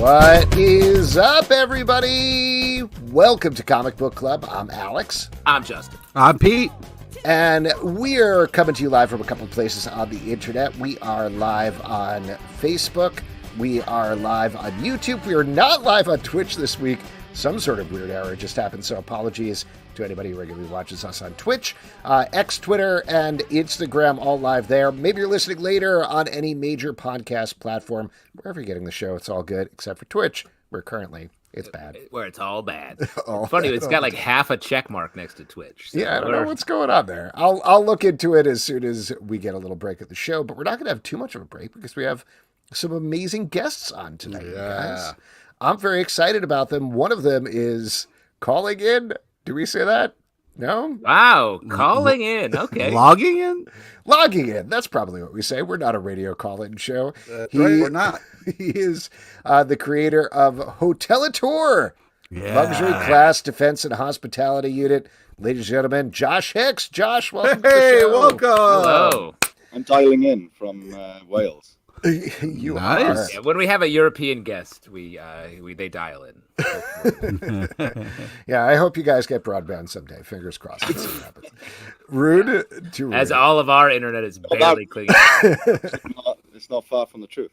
What is up, everybody? Welcome to Comic Book Club. I'm Alex. I'm Justin. I'm Pete. And we are coming to you live from a couple of places on the internet. We are live on Facebook. We are live on YouTube. We are not live on Twitch this week. Some sort of weird error just happened, so apologies to anybody who regularly watches us on Twitch, X, Twitter, and Instagram, all live there. Maybe you're listening later on any major podcast platform. Wherever you're getting the show, it's all good, except for Twitch, where currently it's bad. Where it's all bad. It's funny, it's got like half a check mark next to Twitch. So yeah, I don't know what's going on there. I'll look into it as soon as we get a little break at the show, but we're not going to have too much of a break because we have some amazing guests on tonight, guys. I'm very excited about them. One of them is calling in. Do we say that? No? Wow, calling in. Okay. Logging in? Logging in. That's probably what we say. We're not a radio call-in show. Right, we're not. He is the creator of HOTELITOR, Luxury Class Defense and Hospitality Unit. Ladies and gentlemen, Josh Hicks. Josh, welcome to the show. Welcome. Hello. I'm dialing in from Wales. You Nice. Yeah, when we have a European guest, they dial in. Yeah, I hope you guys get broadband someday. Fingers crossed. Let's see what happens. Rude to rude. As all of our internet is barely clicking. It's not far from the truth.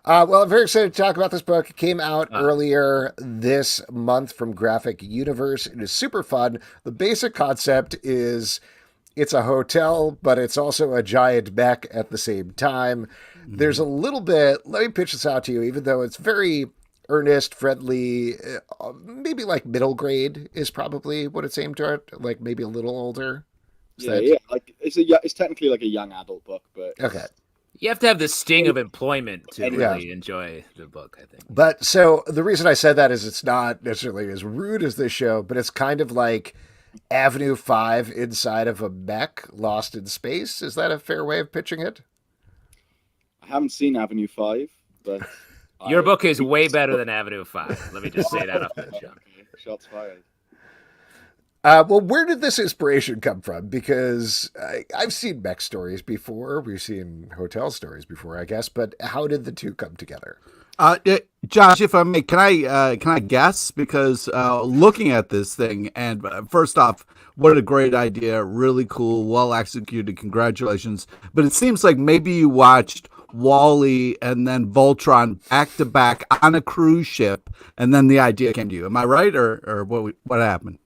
Well, I'm very excited to talk about this book. It came out earlier this month from Graphic Universe. It is super fun. The basic concept is it's a hotel, but it's also a giant mech at the same time. There's a little bit, let me pitch this out to you, even though it's very earnest, friendly, maybe like middle grade is probably what it's aimed at, like maybe a little older. Yeah. Like it's technically like a young adult book, but Okay. You have to have the sting of employment to really enjoy the book, I think. But so the reason I said that is it's not necessarily as rude as this show, but it's kind of like Avenue 5 inside of a mech lost in space. Is that a fair way of pitching it? I haven't seen Avenue 5, but Your book is way better than Avenue 5. Let me just say that off the jump. Shots fired. Well, where did this inspiration come from? Because I've seen mech stories before. We've seen hotel stories before, I guess. But how did the two come together? Josh, if I may, can I guess? Because looking at this thing, and first off, what a great idea! Really cool, well executed. Congratulations! But it seems like maybe you watched Wall-E and then Voltron back to back on a cruise ship, and then the idea came to you. Am I right, or what happened?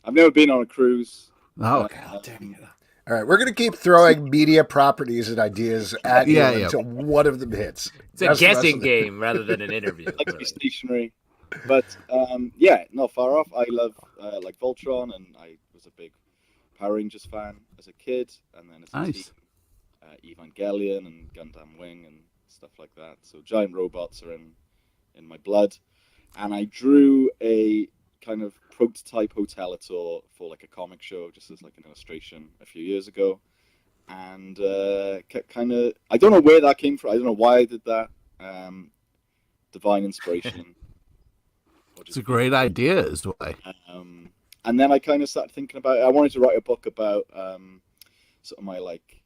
I've never been on a cruise. Oh, God damn it! All right, we're going to keep throwing media properties and ideas at you until one of them hits. It's a guessing game rather than an interview. I like to be stationary. But, not far off. I love, like, Voltron, and I was a big Power Rangers fan as a kid, and then as a teen, Evangelion and Gundam Wing and stuff like that. So giant robots are in my blood. And I drew a kind of prototype HOTELITOR for like a comic show, just as like an illustration a few years ago, and kind of I don't know where that came from. I don't know why I did that. Divine inspiration. It's a great idea, is why. And then I kind of started thinking about it. I wanted to write a book about sort of my like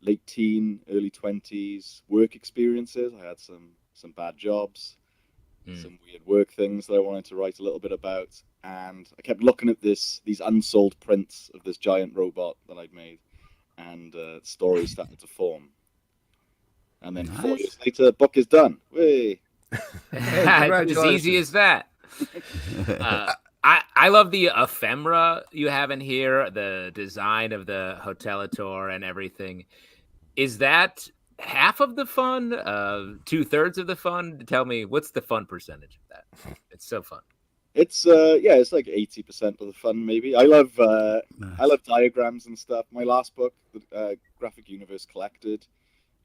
late teen, early 20s work experiences. I had some bad jobs. Some weird work things that I wanted to write a little bit about, and I kept looking at these unsold prints of this giant robot that I'd made, and stories started to form. And then 4 years later, the book is done. Way. As easy as that. I love the ephemera you have in here, the design of the HOTELITOR and everything. Is that half of the fun, 2/3 of the fun? Tell me, what's the fun percentage of that? It's so fun. It's it's like 80% of the fun, maybe. I love diagrams and stuff. My last book, Graphic Universe Collected,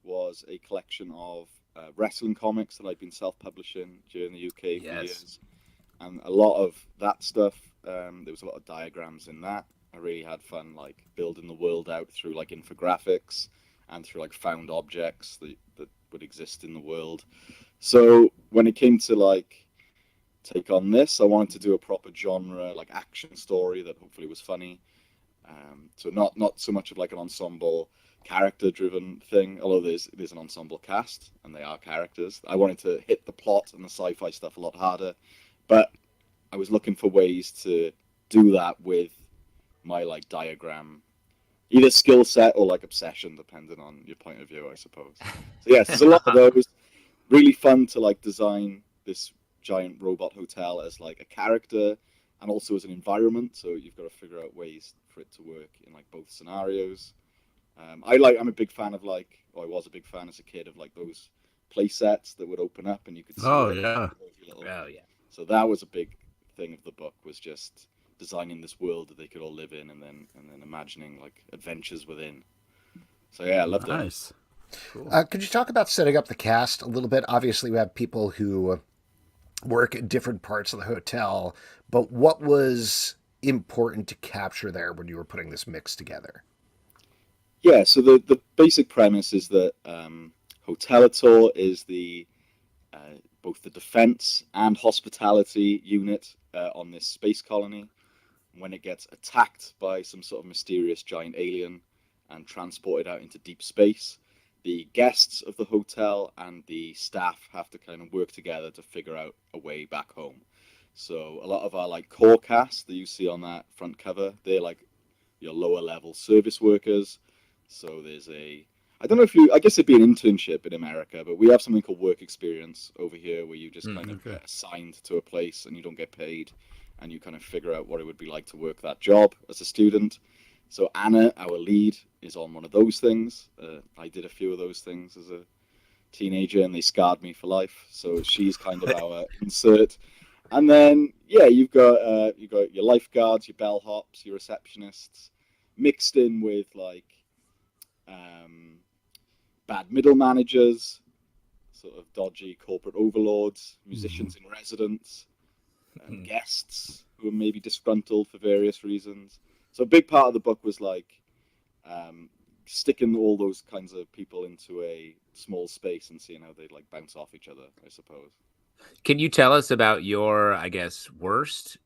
was a collection of wrestling comics that I'd been self-publishing here in the UK for years, and a lot of that stuff. There was a lot of diagrams in that. I really had fun, like building the world out through like infographics and through like found objects that would exist in the world. So when it came to like take on this, I wanted to do a proper genre, like action story that hopefully was funny. So not so much of like an ensemble character-driven thing, although there's an ensemble cast and they are characters. I wanted to hit the plot and the sci-fi stuff a lot harder, but I was looking for ways to do that with my like diagram, either skill set or like obsession, depending on your point of view, I suppose. So yes, there's a lot of those. Really fun to like design this giant robot hotel as like a character and also as an environment. So you've got to figure out ways for it to work in like both scenarios. I'm a big fan of like, or I was a big fan as a kid of like those play sets that would open up and you could see. Oh yeah. Oh yeah. So that was a big thing of the book, was just designing this world that they could all live in, and then imagining like adventures within. So yeah, I loved it. Nice. Cool. Could you talk about setting up the cast a little bit? Obviously, we have people who work at different parts of the hotel, but what was important to capture there when you were putting this mix together? Yeah, so the basic premise is that HOTELITOR is the both the defense and hospitality unit on this space colony. When it gets attacked by some sort of mysterious giant alien and transported out into deep space, the guests of the hotel and the staff have to kind of work together to figure out a way back home. So a lot of our like core cast that you see on that front cover, they're like your lower level service workers. So there's I don't know if I guess it'd be an internship in America, but we have something called work experience over here where you just kind of get assigned to a place and you don't get paid, and you kind of figure out what it would be like to work that job as a student. So Anna, our lead, is on one of those things. I did a few of those things as a teenager and they scarred me for life. So she's kind of our insert. And then, yeah, you've got your lifeguards, your bellhops, your receptionists, mixed in with like bad middle managers, sort of dodgy corporate overlords, musicians in residence, guests who are maybe disgruntled for various reasons. So a big part of the book was like sticking all those kinds of people into a small space and seeing how they like bounce off each other, I suppose. Can you tell us about your, I guess, worst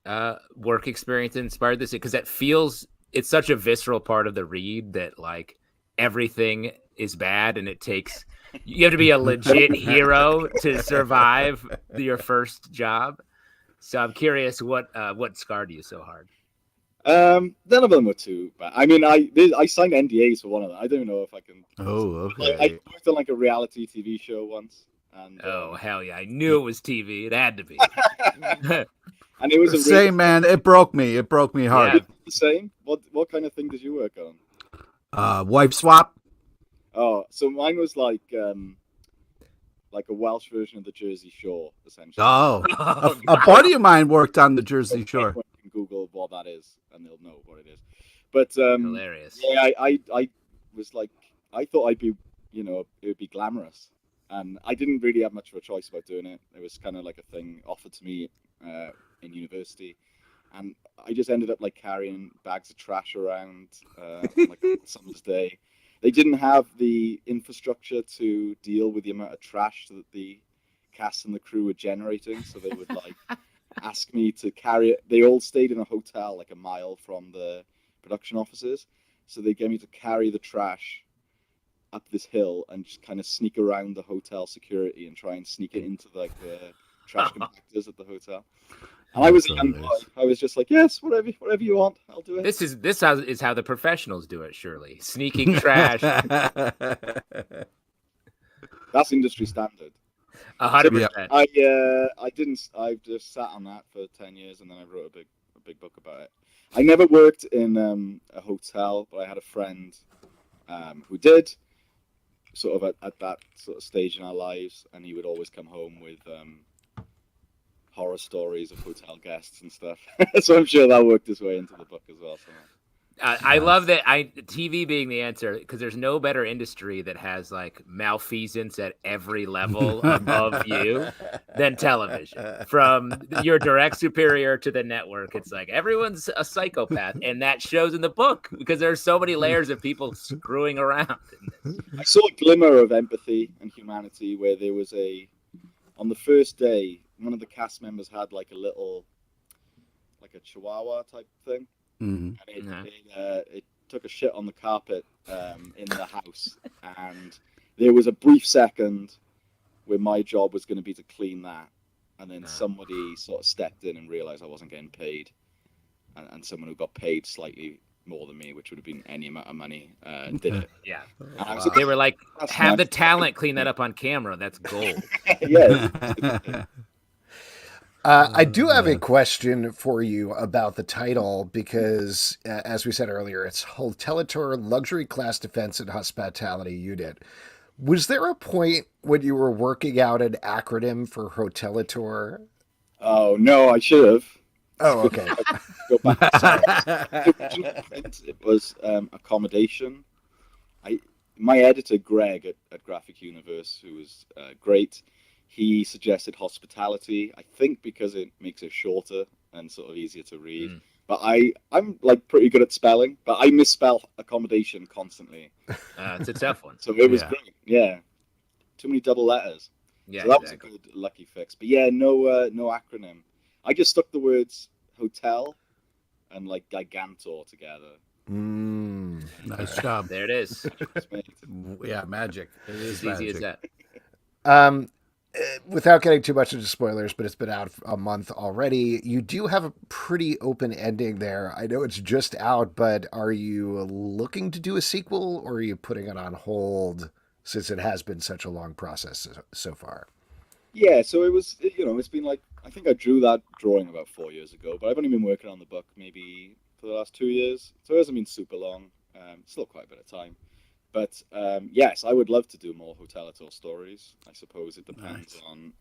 work experience that inspired this? Because it's such a visceral part of the read that like everything is bad and you have to be a legit hero to survive your first job. So I'm curious what scarred you so hard. None of them were too bad. I mean, I signed NDAs for one of them. I don't know if I can. Oh, okay. I worked on like a reality TV show once. And hell yeah! I knew it was TV. It had to be. And it was the same, man. It broke me. It broke me hard. Yeah. The same. What kind of thing did you work on? Wife swap. Oh, so mine was like a Welsh version of the Jersey Shore, essentially. Oh, a buddy of mine worked on the Jersey Shore. You can Google what that is, and they'll know what it is. But hilarious. Yeah, I was like, I thought I'd be, it would be glamorous. And I didn't really have much of a choice about doing it. It was kind of like a thing offered to me in university. And I just ended up like carrying bags of trash around on like a summer's day. They didn't have the infrastructure to deal with the amount of trash that the cast and the crew were generating. So they would like ask me to carry it. They all stayed in a hotel like a mile from the production offices. So they gave me to carry the trash up this hill and just kind of sneak around the hotel security and try and sneak it into like the trash compactors at the hotel. And I was a young boy. I was just like, yes, whatever you want, I'll do it. This is how the professionals do it. Surely sneaking trash. That's industry standard. 100%. I just sat on that for 10 years and then I wrote a big book about it. I never worked in a hotel, but I had a friend who did, sort of at that sort of stage in our lives, and he would always come home with horror stories of hotel guests and stuff. So I'm sure that worked its way into the book as well. I love that TV being the answer, because there's no better industry that has like malfeasance at every level above you than television. From your direct superior to the network, it's like everyone's a psychopath, and that shows in the book because there's so many layers of people screwing around. I saw a glimmer of empathy and humanity where there was on the first day, one of the cast members had like a chihuahua type thing. Mm-hmm. And it took a shit on the carpet in the house, and there was a brief second where my job was going to be to clean that, and then somebody sort of stepped in and realized I wasn't getting paid, and someone who got paid slightly more than me, which would have been any amount of money, did it. Yeah. Wow. They were like, have nice. the talent clean that up on camera. That's gold. Yeah. I do have a question for you about the title because, as we said earlier, it's HOTELITOR Luxury Class Defense and Hospitality Unit. Was there a point when you were working out an acronym for HOTELITOR? Oh no, I should have. Oh, okay. Go back. The original print, it was accommodation. My editor Greg at Graphic Universe, who was great, he suggested hospitality. I think because it makes it shorter and sort of easier to read. But I'm like pretty good at spelling, but I misspell accommodation constantly. It's a tough one. So it was great. Yeah, too many double letters. Yeah, so that was a good lucky fix. But yeah, no acronym. I just stuck the words hotel and like gigantor together. Nice job. There it is. Yeah, magic. It is as easy as that. Without getting too much into spoilers, but it's been out a month already. You do have a pretty open ending there. I know it's just out, but are you looking to do a sequel, or are you putting it on hold since it has been such a long process so far? Yeah, so it was, it's been like, I think I drew that drawing about 4 years ago, but I've only been working on the book maybe for the last 2 years. So it hasn't been super long. Still quite a bit of time. But yes, I would love to do more HOTELITOR stories. I suppose it depends on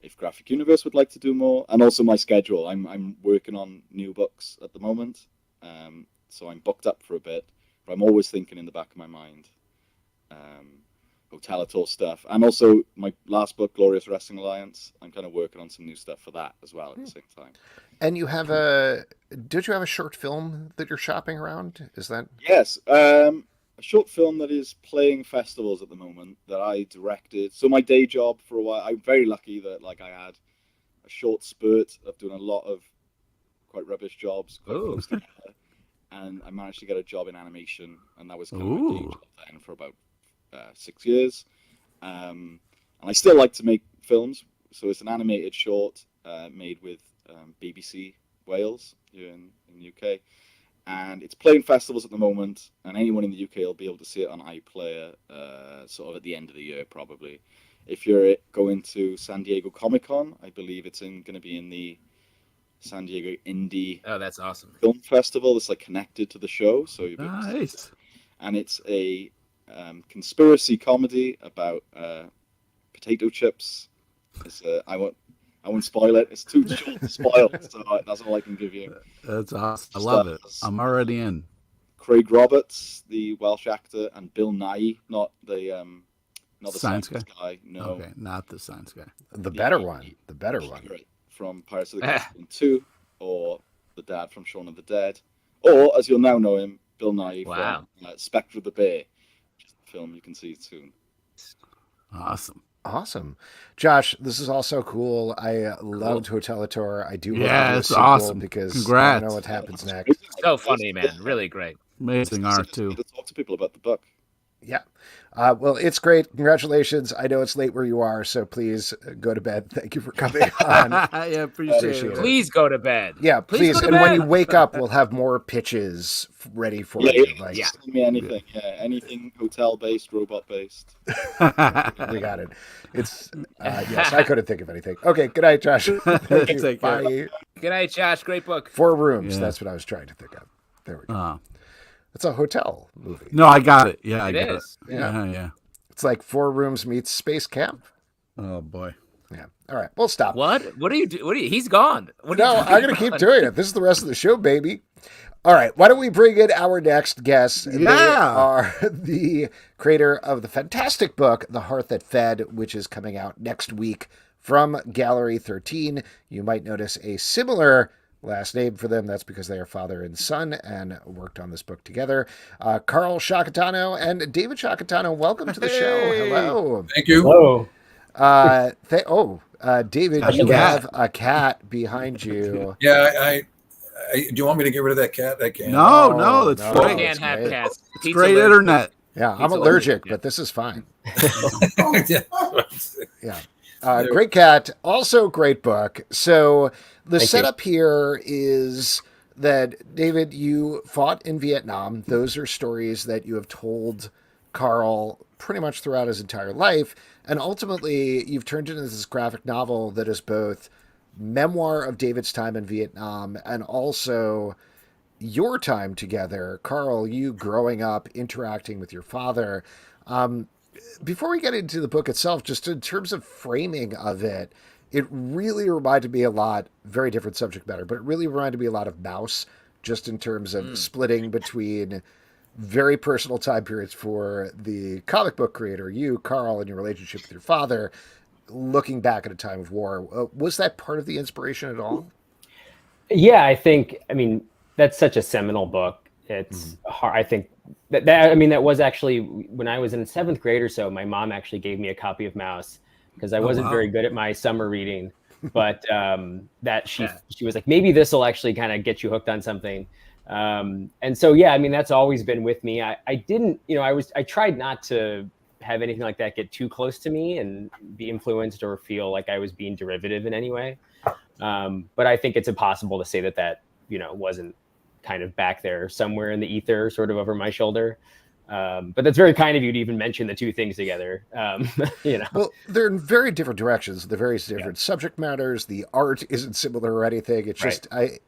if Graphic Universe would like to do more, and also my schedule. I'm working on new books at the moment, so I'm booked up for a bit. But I'm always thinking in the back of my mind HOTELITOR stuff, and also my last book, Glorious Wrestling Alliance. I'm kind of working on some new stuff for that as well at the same time. And you have did you have a short film that you're shopping around? Is that? Yes. A short film that is playing festivals at the moment that I directed. So my day job for a while, I'm very lucky that like I had a short spurt of doing a lot of quite rubbish jobs, quite close together, and I managed to get a job in animation, and that was kind of my day job then for about 6 years. And I still like to make films, so it's an animated short made with BBC Wales here in the UK. And it's playing festivals at the moment, and anyone in the UK will be able to see it on iPlayer sort of at the end of the year, probably. If you're going to San Diego Comic-Con, I believe it's going to be in the San Diego Indie that's awesome. Film Festival. That's like connected to the show. So you'll be nice. And it's a conspiracy comedy about potato chips. It's I won't spoil it. It's too short to spoil, so that's all I can give you. That's awesome. I love it. I'm already in. Craig Roberts, the Welsh actor, and Bill Nye, not the science guy. No, okay, not the science guy. The better one. The better one. From Pirates of the Caribbean 2, or the dad from Shaun of the Dead, or as you'll now know him, Bill Nye from Spectre of the Bear, which is the film you can see soon. Awesome. Josh, this is also cool. I loved HOTELITOR. I do love it's awesome because Congrats. I don't know what happens next. So funny, man. Really great. Amazing art too. To talk to people about the book. Yeah. Well, it's great. Congratulations. I know it's late where you are, so please go to bed. Thank you for coming on. Yeah, appreciate it. Please go to bed. Yeah, please. And when you wake up, we'll have more pitches ready for you. Send me anything. Yeah, anything hotel-based, robot-based. We got it. It's yes, I couldn't think of anything. Okay, good night, Josh. Thank you. Take care. Bye. Good night, Josh. Great book. 4 Rooms. Yeah. That's what I was trying to think of. There we go. It's a hotel movie. No, I got it. Yeah, I get it. Yeah. It's like 4 Rooms meets Space Camp. Oh boy. Yeah. All right. We'll stop. What are you doing? He's gone. I'm going to keep doing it. This is the rest of the show, baby. All right. Why don't we bring in our next guests? Yeah. They are the creator of the fantastic book, The Heart That Fed, which is coming out next week from Gallery 13. You might notice a similar last name for them. That's because they are father and son and worked on this book together. Carl Sciacchitano and David Sciacchitano, welcome to the show. Hello. Thank you. Hello. David, you have a cat behind you. Yeah, Do you want me to get rid of that cat? I can't. No, that's no, great. You can't have cats. It's great internet. Yeah, I'm Pizza allergic, allergic, but this is fine. Yeah. Yeah. Great cat. Also, great book. So the Thank setup here is that, David, you fought in Vietnam. Those are stories that you have told Carl pretty much throughout his entire life. And ultimately, you've turned it into this graphic novel that is both memoir of David's time in Vietnam and also your time together. Carl, you growing up, interacting with your father. Before we get into the book itself, just in terms of framing of it, it really reminded me a lot, very different subject matter, but it really reminded me a lot of Mouse, just in terms of splitting between very personal time periods for the comic book creator, you, Carl, and your relationship with your father, looking back at a time of war. Was that part of the inspiration at all? Yeah, I mean, that's such a seminal book. It's hard. I think that was actually when I was in 7th grade or so, my mom actually gave me a copy of Mouse because I wasn't very good at my summer reading, but that she was like, maybe this will actually kind of get you hooked on something. And so, yeah, I mean, that's always been with me. I didn't, I tried not to have anything like that get too close to me and be influenced or feel like I was being derivative in any way. But I think it's impossible to say that wasn't kind of back there somewhere in the ether, sort of over my shoulder. But that's very kind of you to even mention the two things together. Well, they're in very different directions. They're very different subject matters. The art isn't similar or anything. It's just, I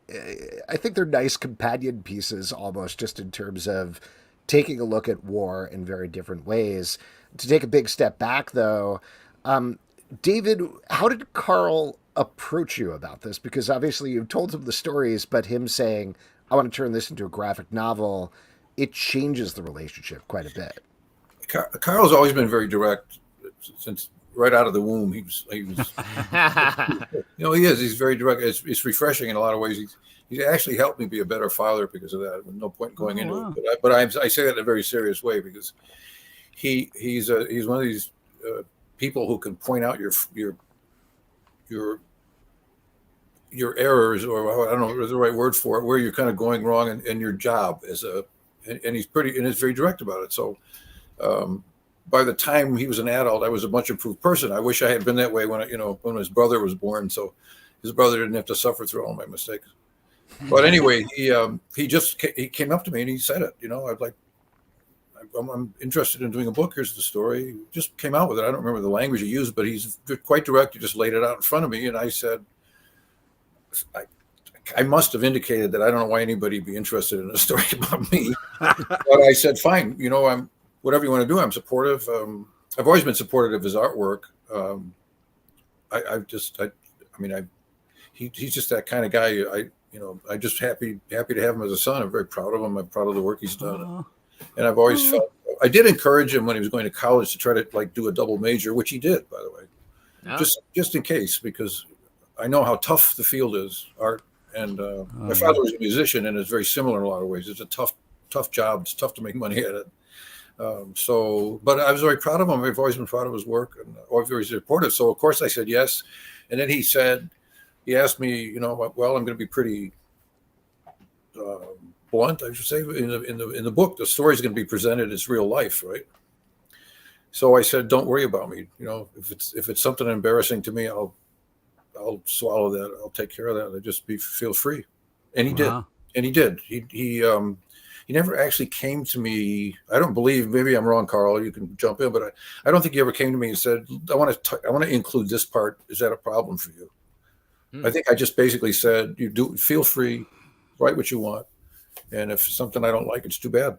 think they're nice companion pieces almost, just in terms of taking a look at war in very different ways. To take a big step back, though, David, how did Carl approach you about this? Because obviously you've told him the stories, but him saying, I want to turn this into a graphic novel, it changes the relationship quite a bit. Carl's always been very direct since right out of the womb. He was he is. He's very direct. It's refreshing in a lot of ways. He's actually helped me be a better father because of that. With no point going into it. But I say that in a very serious way because he's one of these people who can point out your errors, or I don't know the right word for it, where you're kind of going wrong in your job and he's very direct about it. So by the time he was an adult, I was a much improved person. I wish I had been that way when his brother was born, so his brother didn't have to suffer through all my mistakes. But anyway, he came up to me and he said it. I'm interested in doing a book. Here's the story. He just came out with it. I don't remember the language he used, but he's quite direct. He just laid it out in front of me, and I said, I must have indicated that I don't know why anybody would be interested in a story about me. But I said, fine, I'm whatever you want to do. I'm supportive. I've always been supportive of his artwork. He's just that kind of guy. I'm just happy to have him as a son. I'm very proud of him. I'm proud of the work he's done. And I've always felt, I did encourage him when he was going to college to try to do a double major, which he did, by the way, just in case, because I know how tough the field is, art. And my father was a musician, and it's very similar in a lot of ways. It's a tough job. It's tough to make money at it. But I was very proud of him. I've always been proud of his work and always very supportive. So of course I said yes. And then he asked me, well, I'm going to be pretty blunt, I should say. In the book, the story is going to be presented as real life, right? So I said, don't worry about me. If it's something embarrassing to me, I'll swallow that. I'll take care of that. Feel free. And he did. And he did. He never actually came to me. I don't believe, maybe I'm wrong, Carl, you can jump in, but I don't think he ever came to me and said, I want to include this part. Is that a problem for you? I think I just basically said, feel free, write what you want. And if something I don't like, it's too bad.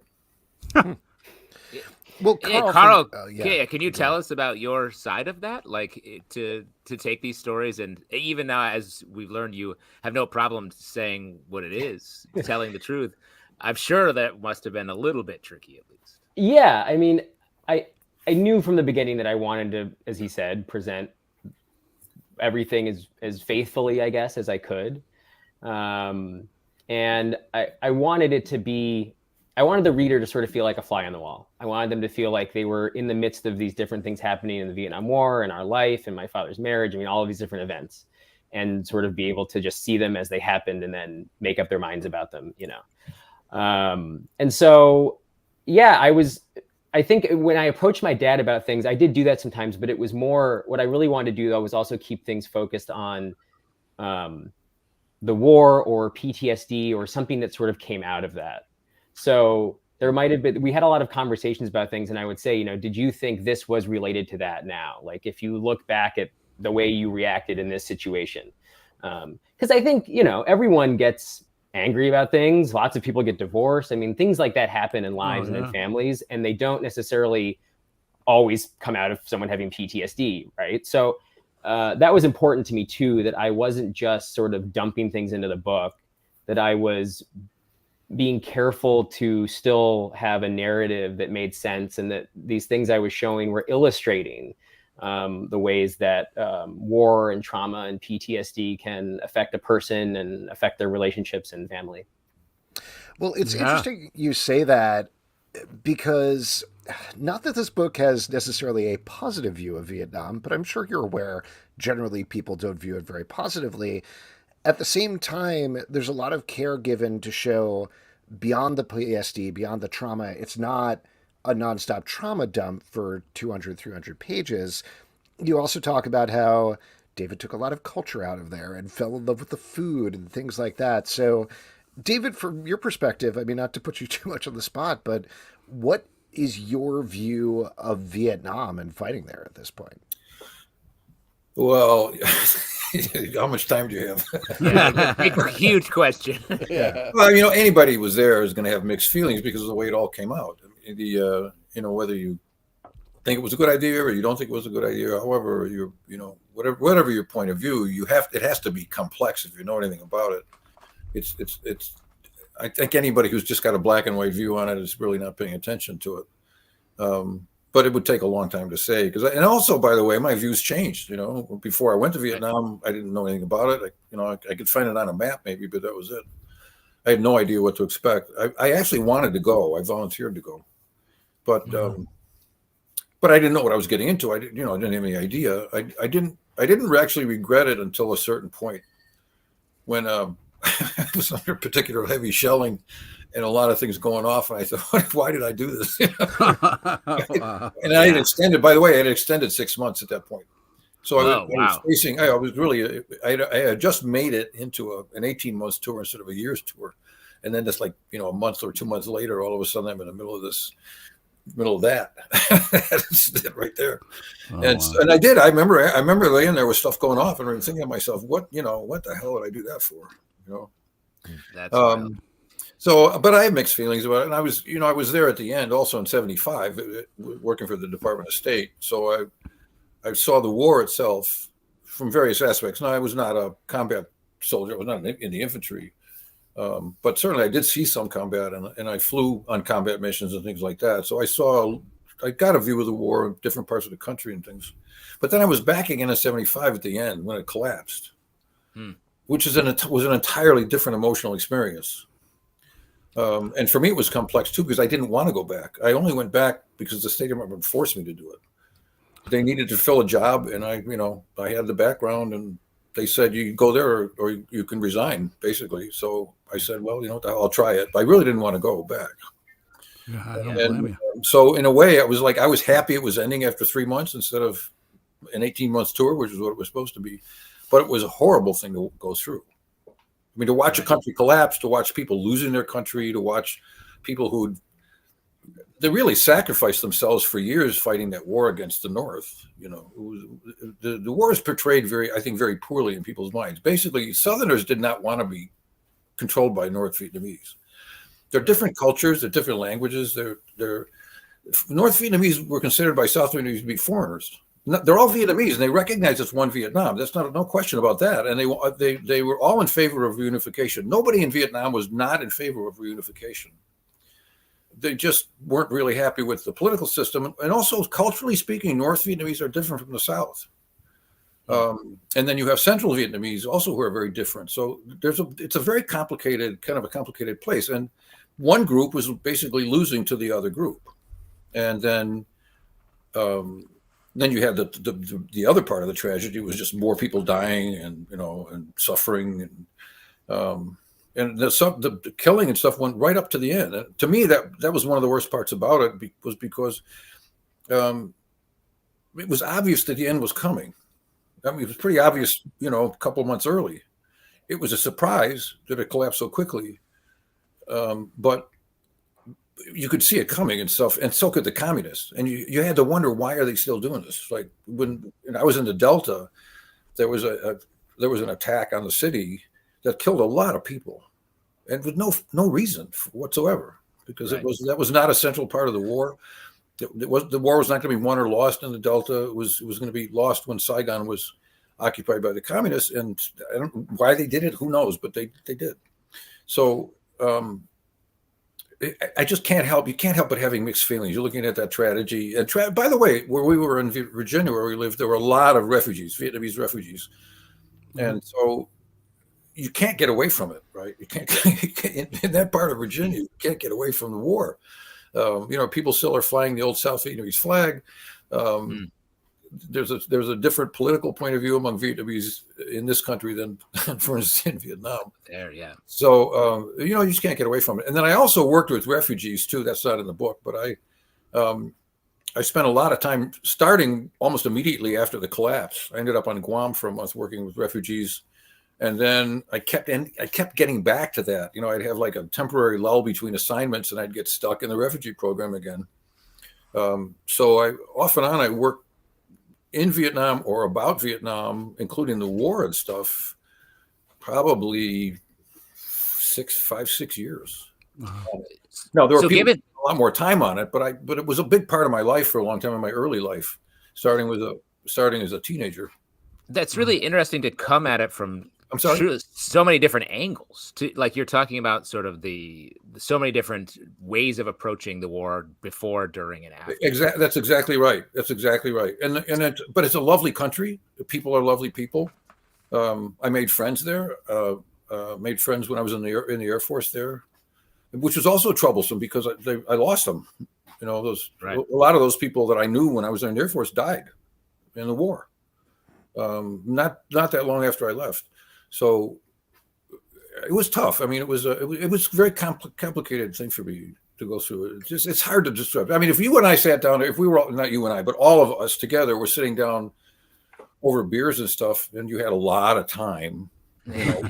Well, Carl, can you tell us about your side of that? Like to take these stories, and even now, as we've learned, you have no problem saying what it is, telling the truth. I'm sure that must have been a little bit tricky, at least. Yeah, I mean, I knew from the beginning that I wanted to, as he said, present everything as faithfully, I guess, as I could. And I wanted it to be, I wanted the reader to sort of feel like a fly on the wall. I wanted them to feel like they were in the midst of these different things happening in the Vietnam War, in our life, in my father's marriage. I mean, all of these different events. and sort of be able to just see them as they happened and then make up their minds about them, you know. And so, yeah, I think when I approached my dad about things, I did do that sometimes, but it was more, what I really wanted to do though was also keep things focused on the war or PTSD or something that sort of came out of that. So there might have been, we had a lot of conversations about things, and I would say, you know, did you think this was related to that now? Like, if you look back at the way you reacted in this situation, because I think, you know, everyone gets angry about things. Lots of people get divorced. I mean, things like that happen in lives and in families, and they don't necessarily always come out of someone having PTSD, right? So that was important to me too, that I wasn't just sort of dumping things into the book, that I was being careful to still have a narrative that made sense, and that these things I was showing were illustrating the ways that war and trauma and PTSD can affect a person and affect their relationships and family. Well, it's interesting you say that, because not that this book has necessarily a positive view of Vietnam, but I'm sure you're aware generally people don't view it very positively. At the same time, there's a lot of care given to show beyond the PTSD, beyond the trauma. It's not a nonstop trauma dump for 200, 300 pages. You also talk about how David took a lot of culture out of there and fell in love with the food and things like that. So, David, from your perspective, I mean, not to put you too much on the spot, but what is your view of Vietnam and fighting there at this point? Well, how much time do you have? Yeah, big, huge question. Yeah. Well, you know, anybody who was there is going to have mixed feelings because of the way it all came out. You know, whether you think it was a good idea or you don't think it was a good idea, however, you know, whatever your point of view, it has to be complex if you know anything about it. It's I think anybody who's just got a black and white view on it is really not paying attention to it. But it would take a long time to say, and also, by the way, my views changed. You know, before I went to Vietnam, I didn't know anything about it. I could find it on a map maybe, but that was it. I had no idea what to expect. I actually wanted to go. I volunteered to go, but I didn't know what I was getting into. I didn't have any idea. I didn't actually regret it until a certain point when I was under particular heavy shelling and a lot of things going off. And I thought, why did I do this? And I had extended, by the way, I had extended 6 months at that point. So I had just made it into an 18-month tour instead of a year's tour. And then just like, you know, a month or 2 months later, all of a sudden I'm in the middle of that. That's it right there. And I did. I remember laying there with stuff going off and I'm thinking to myself, what the hell would I do that for? You know? That's wild. So, but I have mixed feelings about it. And I was there at the end also in 75 working for the Department of State. So I saw the war itself from various aspects. Now, I was not a combat soldier. I was not in the infantry. But certainly I did see some combat and I flew on combat missions and things like that. So I got a view of the war in different parts of the country and things. But then I was back again in 75 at the end when it collapsed, which was an entirely different emotional experience. And for me, it was complex too, because I didn't want to go back. I only went back because the State Department forced me to do it. They needed to fill a job, and I had the background, and they said, you go there or you can resign, basically. So I said, well, you know what, I'll try it. But I really didn't want to go back. Yeah, I don't blame you. So in a way, I was happy it was ending after 3 months instead of an 18-month tour, which is what it was supposed to be. But it was a horrible thing to go through. I mean, to watch a country collapse, to watch people losing their country, to watch people they really sacrificed themselves for years fighting that war against the North. You know, the war is portrayed very poorly in people's minds. Basically, Southerners did not want to be controlled by North Vietnamese. They're different cultures, they're different languages. North Vietnamese were considered by South Vietnamese to be foreigners. They're all Vietnamese, and they recognize it's one Vietnam. That's no question about that. And they were all in favor of reunification. Nobody in Vietnam was not in favor of reunification. They just weren't really happy with the political system. And also, culturally speaking, North Vietnamese are different from the South. And then you have Central Vietnamese also who are very different. So it's a very complicated place. And one group was basically losing to the other group. And then Then you had the other part of the tragedy was just more people dying and and suffering and the killing and stuff went right up to the end. And to me, that was one of the worst parts about it was because it was obvious that the end was coming. I mean, it was pretty obvious, a couple of months early. It was a surprise that it collapsed so quickly, but you could see it coming and stuff, and so could the communists. And you had to wonder, why are they still doing this? Like when I was in the Delta, there was an attack on the city that killed a lot of people, and with no reason whatsoever, because that was not a central part of the war. The war was not going to be won or lost in the Delta. It was going to be lost when Saigon was occupied by the communists, and I don't know why they did it. Who knows? But they did. So I just can't help. You can't help but having mixed feelings. You're looking at that tragedy. And by the way, where we were in Virginia, where we lived, there were a lot of refugees, Vietnamese refugees, and so you can't get away from it, right? You can't in that part of Virginia. You can't get away from the war. People still are flying the old South Vietnamese flag. There's a different political point of view among Vietnamese in this country than for instance, in Vietnam. There, yeah. So, you just can't get away from it. And then I also worked with refugees too. That's not in the book, but I spent a lot of time starting almost immediately after the collapse. I ended up on Guam for a month working with refugees. And then I kept getting back to that. I'd have like a temporary lull between assignments and I'd get stuck in the refugee program again. So off and on, I worked in Vietnam or about Vietnam, including the war and stuff, probably 6 years. No, there were people a lot more time on it, but it was a big part of my life for a long time in my early life, starting as a teenager. That's really interesting to come at it from I'm sorry? So many different angles. Like you're talking about sort of the so many different ways of approaching the war before, during, and after. Exactly. That's exactly right. But it's a lovely country. The people are lovely people. I made friends there. Made friends when I was in the Air Force there, which was also troublesome because I lost them. You know, a lot of those people that I knew when I was in the Air Force died in the war. Not that long after I left. So it was tough. I mean, it was a very complicated thing for me to go through. It's hard to describe. I mean, if you and I sat down, if we were all, not you and I, but all of us together were sitting down over beers and stuff, and you had a lot of time, you know,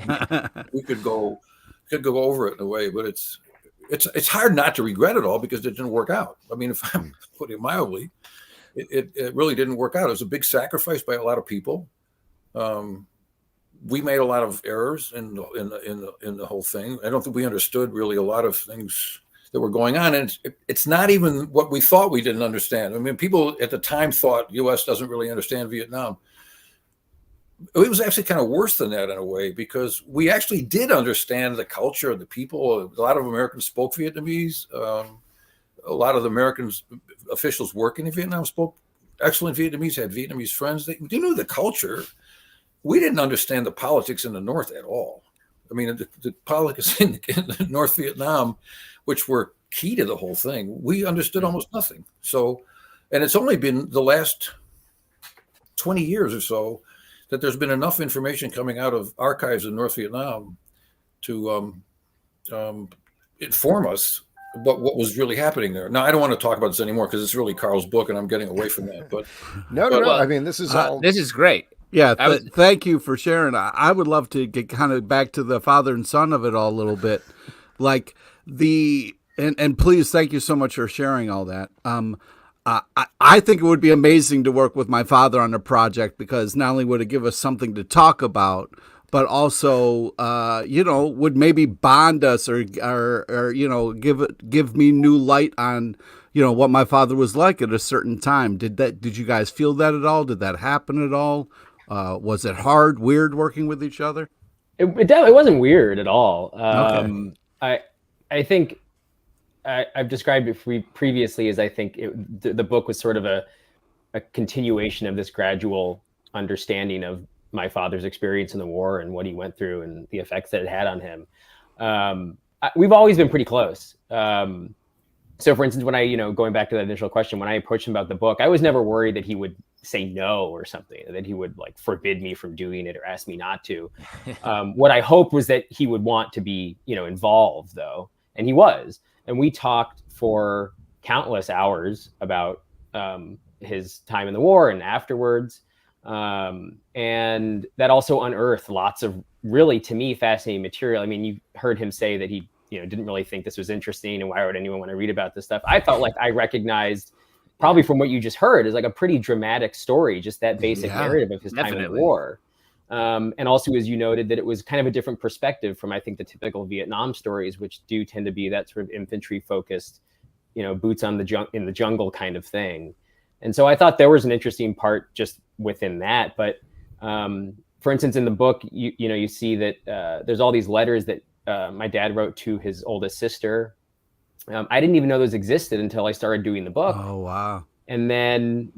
we could go over it in a way, but it's hard not to regret it all because it didn't work out. I mean, if I'm putting it mildly, it really didn't work out. It was a big sacrifice by a lot of people. We made a lot of errors in the whole thing. I don't think we understood really a lot of things that were going on, and it's not even what we thought we didn't understand. I mean, people at the time thought U.S. doesn't really understand Vietnam. It was actually kind of worse than that in a way, because we actually did understand the culture of the people. A lot of Americans spoke Vietnamese. A lot of the American officials working in Vietnam spoke excellent Vietnamese, had Vietnamese friends. They knew the culture. We didn't understand the politics in the North at all. I mean, the politics in North Vietnam, which were key to the whole thing, we understood almost nothing. So, and it's only been the last 20 years or so that there's been enough information coming out of archives in North Vietnam to inform us about what was really happening there. Now, I don't want to talk about this anymore because it's really Carl's book, and I'm getting away from that. But no. I mean, this is all. This is great. Yeah, thank you for sharing. I would love to get kind of back to the father and son of it all a little bit, like and please, thank you so much for sharing all that. I think it would be amazing to work with my father on a project, because not only would it give us something to talk about, but also, would maybe bond us or give me new light on, what my father was like at a certain time. Did you guys feel that at all? Did that happen at all? Was it hard, weird working with each other? It wasn't weird at all. Okay. I think I've described it previously as I think the book was sort of a continuation of this gradual understanding of my father's experience in the war and what he went through and the effects that it had on him. We've always been pretty close. So for instance, when I, going back to that initial question, when I approached him about the book, I was never worried that he would say no or something, that he would like forbid me from doing it or ask me not to. What I hoped was that he would want to be, involved though. And he was, and we talked for countless hours about his time in the war and afterwards. And that also unearthed lots of really, to me, fascinating material. I mean, you heard him say that he, didn't really think this was interesting and why would anyone want to read about this stuff? I felt like I recognized, probably from what you just heard, is like a pretty dramatic story, just that basic narrative of his time in the war. And also, as you noted, that it was kind of a different perspective from, I think, the typical Vietnam stories, which do tend to be that sort of infantry focused, boots on in the jungle kind of thing. And so I thought there was an interesting part just within that. But for instance, in the book, you see that there's all these letters that my dad wrote to his oldest sister. I didn't even know those existed until I started doing the book. Oh, wow. And then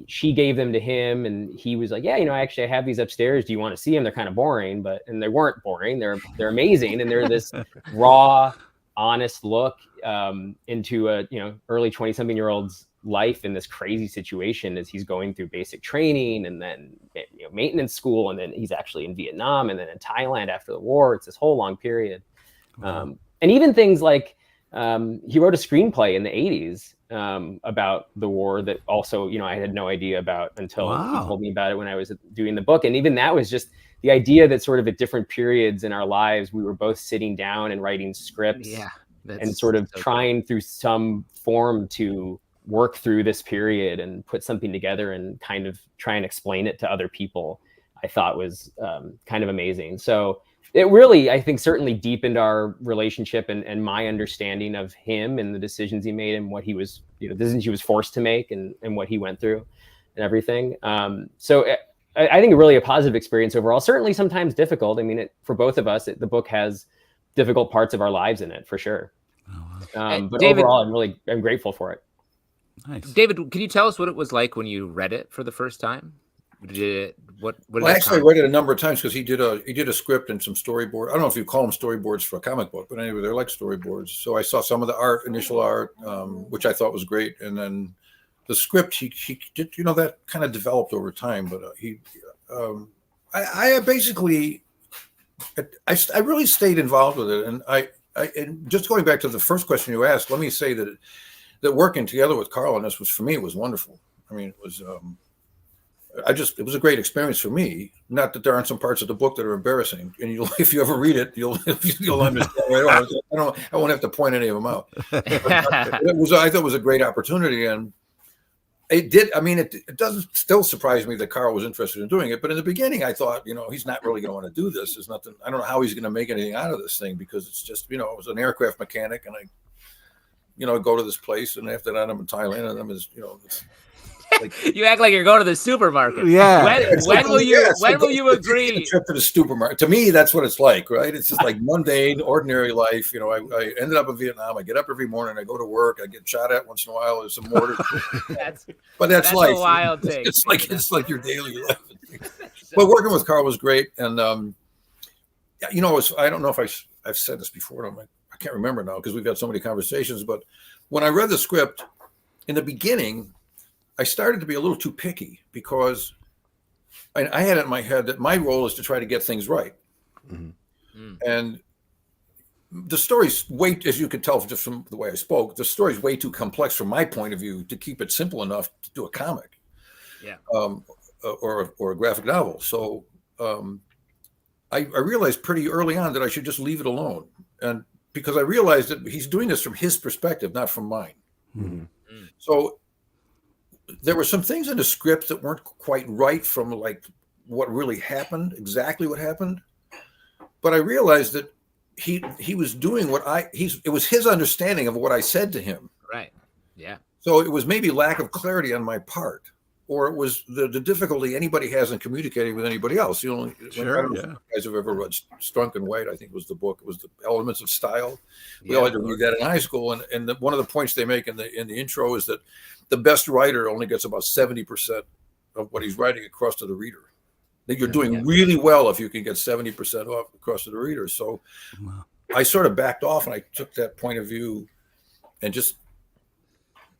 she gave them to him, and he was like, yeah, I have these upstairs. Do you want to see them? They're kind of boring, and they weren't boring. They're amazing. And they're this raw, honest look into a, early 20-something-year-old's life in this crazy situation as he's going through basic training and then maintenance school, and then he's actually in Vietnam and then in Thailand after the war. It's this whole long period. And even things like he wrote a screenplay in the 80s about the war that also, I had no idea about until he told me about it when I was doing the book. And even that was just the idea that sort of at different periods in our lives, we were both sitting down and writing scripts and sort of trying through some form to work through this period and put something together and kind of try and explain it to other people, I thought was kind of amazing. So it really, I think, certainly deepened our relationship and my understanding of him and the decisions he made and what he was, decisions he was forced to make and what he went through and everything. So I think really a positive experience overall, certainly sometimes difficult. I mean, for both of us, the book has difficult parts of our lives in it for sure. But David, overall, I'm grateful for it. Nice. David, can you tell us what it was like when you read it for the first time? I actually read it a number of times because he did a script and some storyboard. I don't know if you call them storyboards for a comic book, but anyway, they're like storyboards. So I saw some of the initial art, which I thought was great, and then the script he did. That kind of developed over time. But I basically I really stayed involved with it, and just going back to the first question you asked, let me say that working together with Carl on this was, for me, it was wonderful. I mean, it was. It was a great experience for me. Not that there aren't some parts of the book that are embarrassing, and if you ever read it, you'll understand right away. I won't have to point any of them out. I thought it was a great opportunity, and it did. I mean, it doesn't still surprise me that Carl was interested in doing it. But in the beginning, I thought, he's not really going to want to do this. There's nothing. I don't know how he's going to make anything out of this thing, because it's just, I was an aircraft mechanic, and I go to this place, and after that I'm in Thailand, and it's. Like, you act like you're going to the supermarket. Yeah. When will you agree? A trip to the supermarket. To me, that's what it's like, right? It's just like mundane, ordinary life. I ended up in Vietnam. I get up every morning. I go to work. I get shot at once in a while. There's some mortar. But that's life. A wild thing. It's like your daily life. But working with Carl was great, and I don't know if I've said this before. I can't remember now because we've had so many conversations. But when I read the script in the beginning, I started to be a little too picky because I had it in my head that my role is to try to get things right. Mm-hmm. And the story's as you could tell just from the way I spoke, the story's way too complex from my point of view to keep it simple enough to do a comic, or a graphic novel. So I realized pretty early on that I should just leave it alone, and because I realized that he's doing this from his perspective, not from mine. Mm-hmm. So there were some things in the script that weren't quite right from like what really happened, exactly what happened. But I realized that he was doing it was his understanding of what I said to him. Right. Yeah. So it was maybe lack of clarity on my part, or it was the difficulty anybody has in communicating with anybody else. Sure, you guys have ever read Strunk and White? I think was the book. It was the Elements of Style. We all had to read that in high school, and one of the points they make in the intro is that the best writer only gets about 70% of what he's writing across to the reader. That you're doing really well if you can get 70% across to the reader. So I sort of backed off, and I took that point of view and just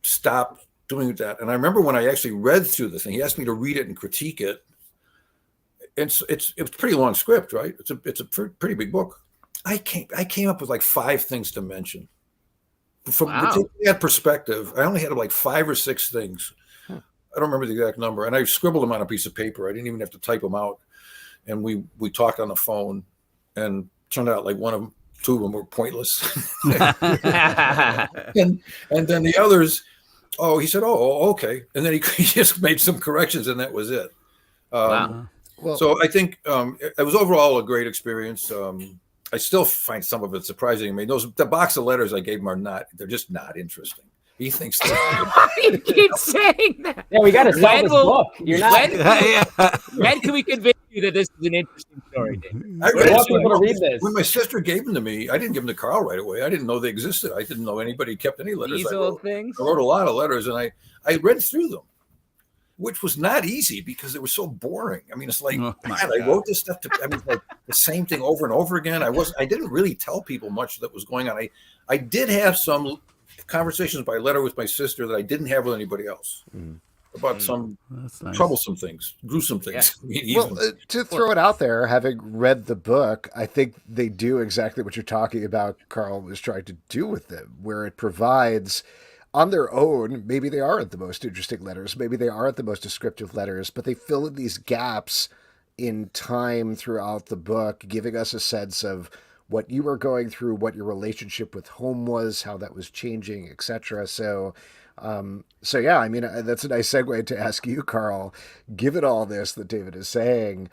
stop doing that. And I remember when I actually read through this thing, he asked me to read it and critique it. It's a pretty long script, right? It's a pretty big book. I came up with like 5 things to mention. From that perspective, I only had like 5 or 6 things. I don't remember the exact number, and I scribbled them on a piece of paper. I didn't even have to type them out. And we talked on the phone, and turned out like 2 of them were pointless. and then the others, he said, okay, and then he just made some corrections, and that was it. Wow. Well, So I think it was overall a great experience. I still find some of it surprising. I mean, the box of letters I gave him they're just not interesting. He thinks that. You keep saying that. Yeah, we got to sell this book. You're not. When can we convince you that this is an interesting story, David? I read want people to read this. When my sister gave them to me, I didn't give them to Carl right away. I didn't know they existed. I didn't know anybody kept any letters. These old things. I wrote a lot of letters, and I read through them, which was not easy because it was so boring. I mean, it's like, I wrote this stuff like the same thing over and over again. I didn't really tell people much that was going on. I did have some conversations by letter with my sister that I didn't have with anybody else about some troublesome things, gruesome things. Yeah. Well, to throw it out there, having read the book, I think they do exactly what you're talking about, Carl was trying to do with them, where it provides, on their own, maybe they aren't the most interesting letters, maybe they aren't the most descriptive letters, but they fill in these gaps in time throughout the book, giving us a sense of what you were going through, what your relationship with home was, how that was changing, etc. So yeah, I mean, that's a nice segue to ask you, Carl, given all this that David is saying,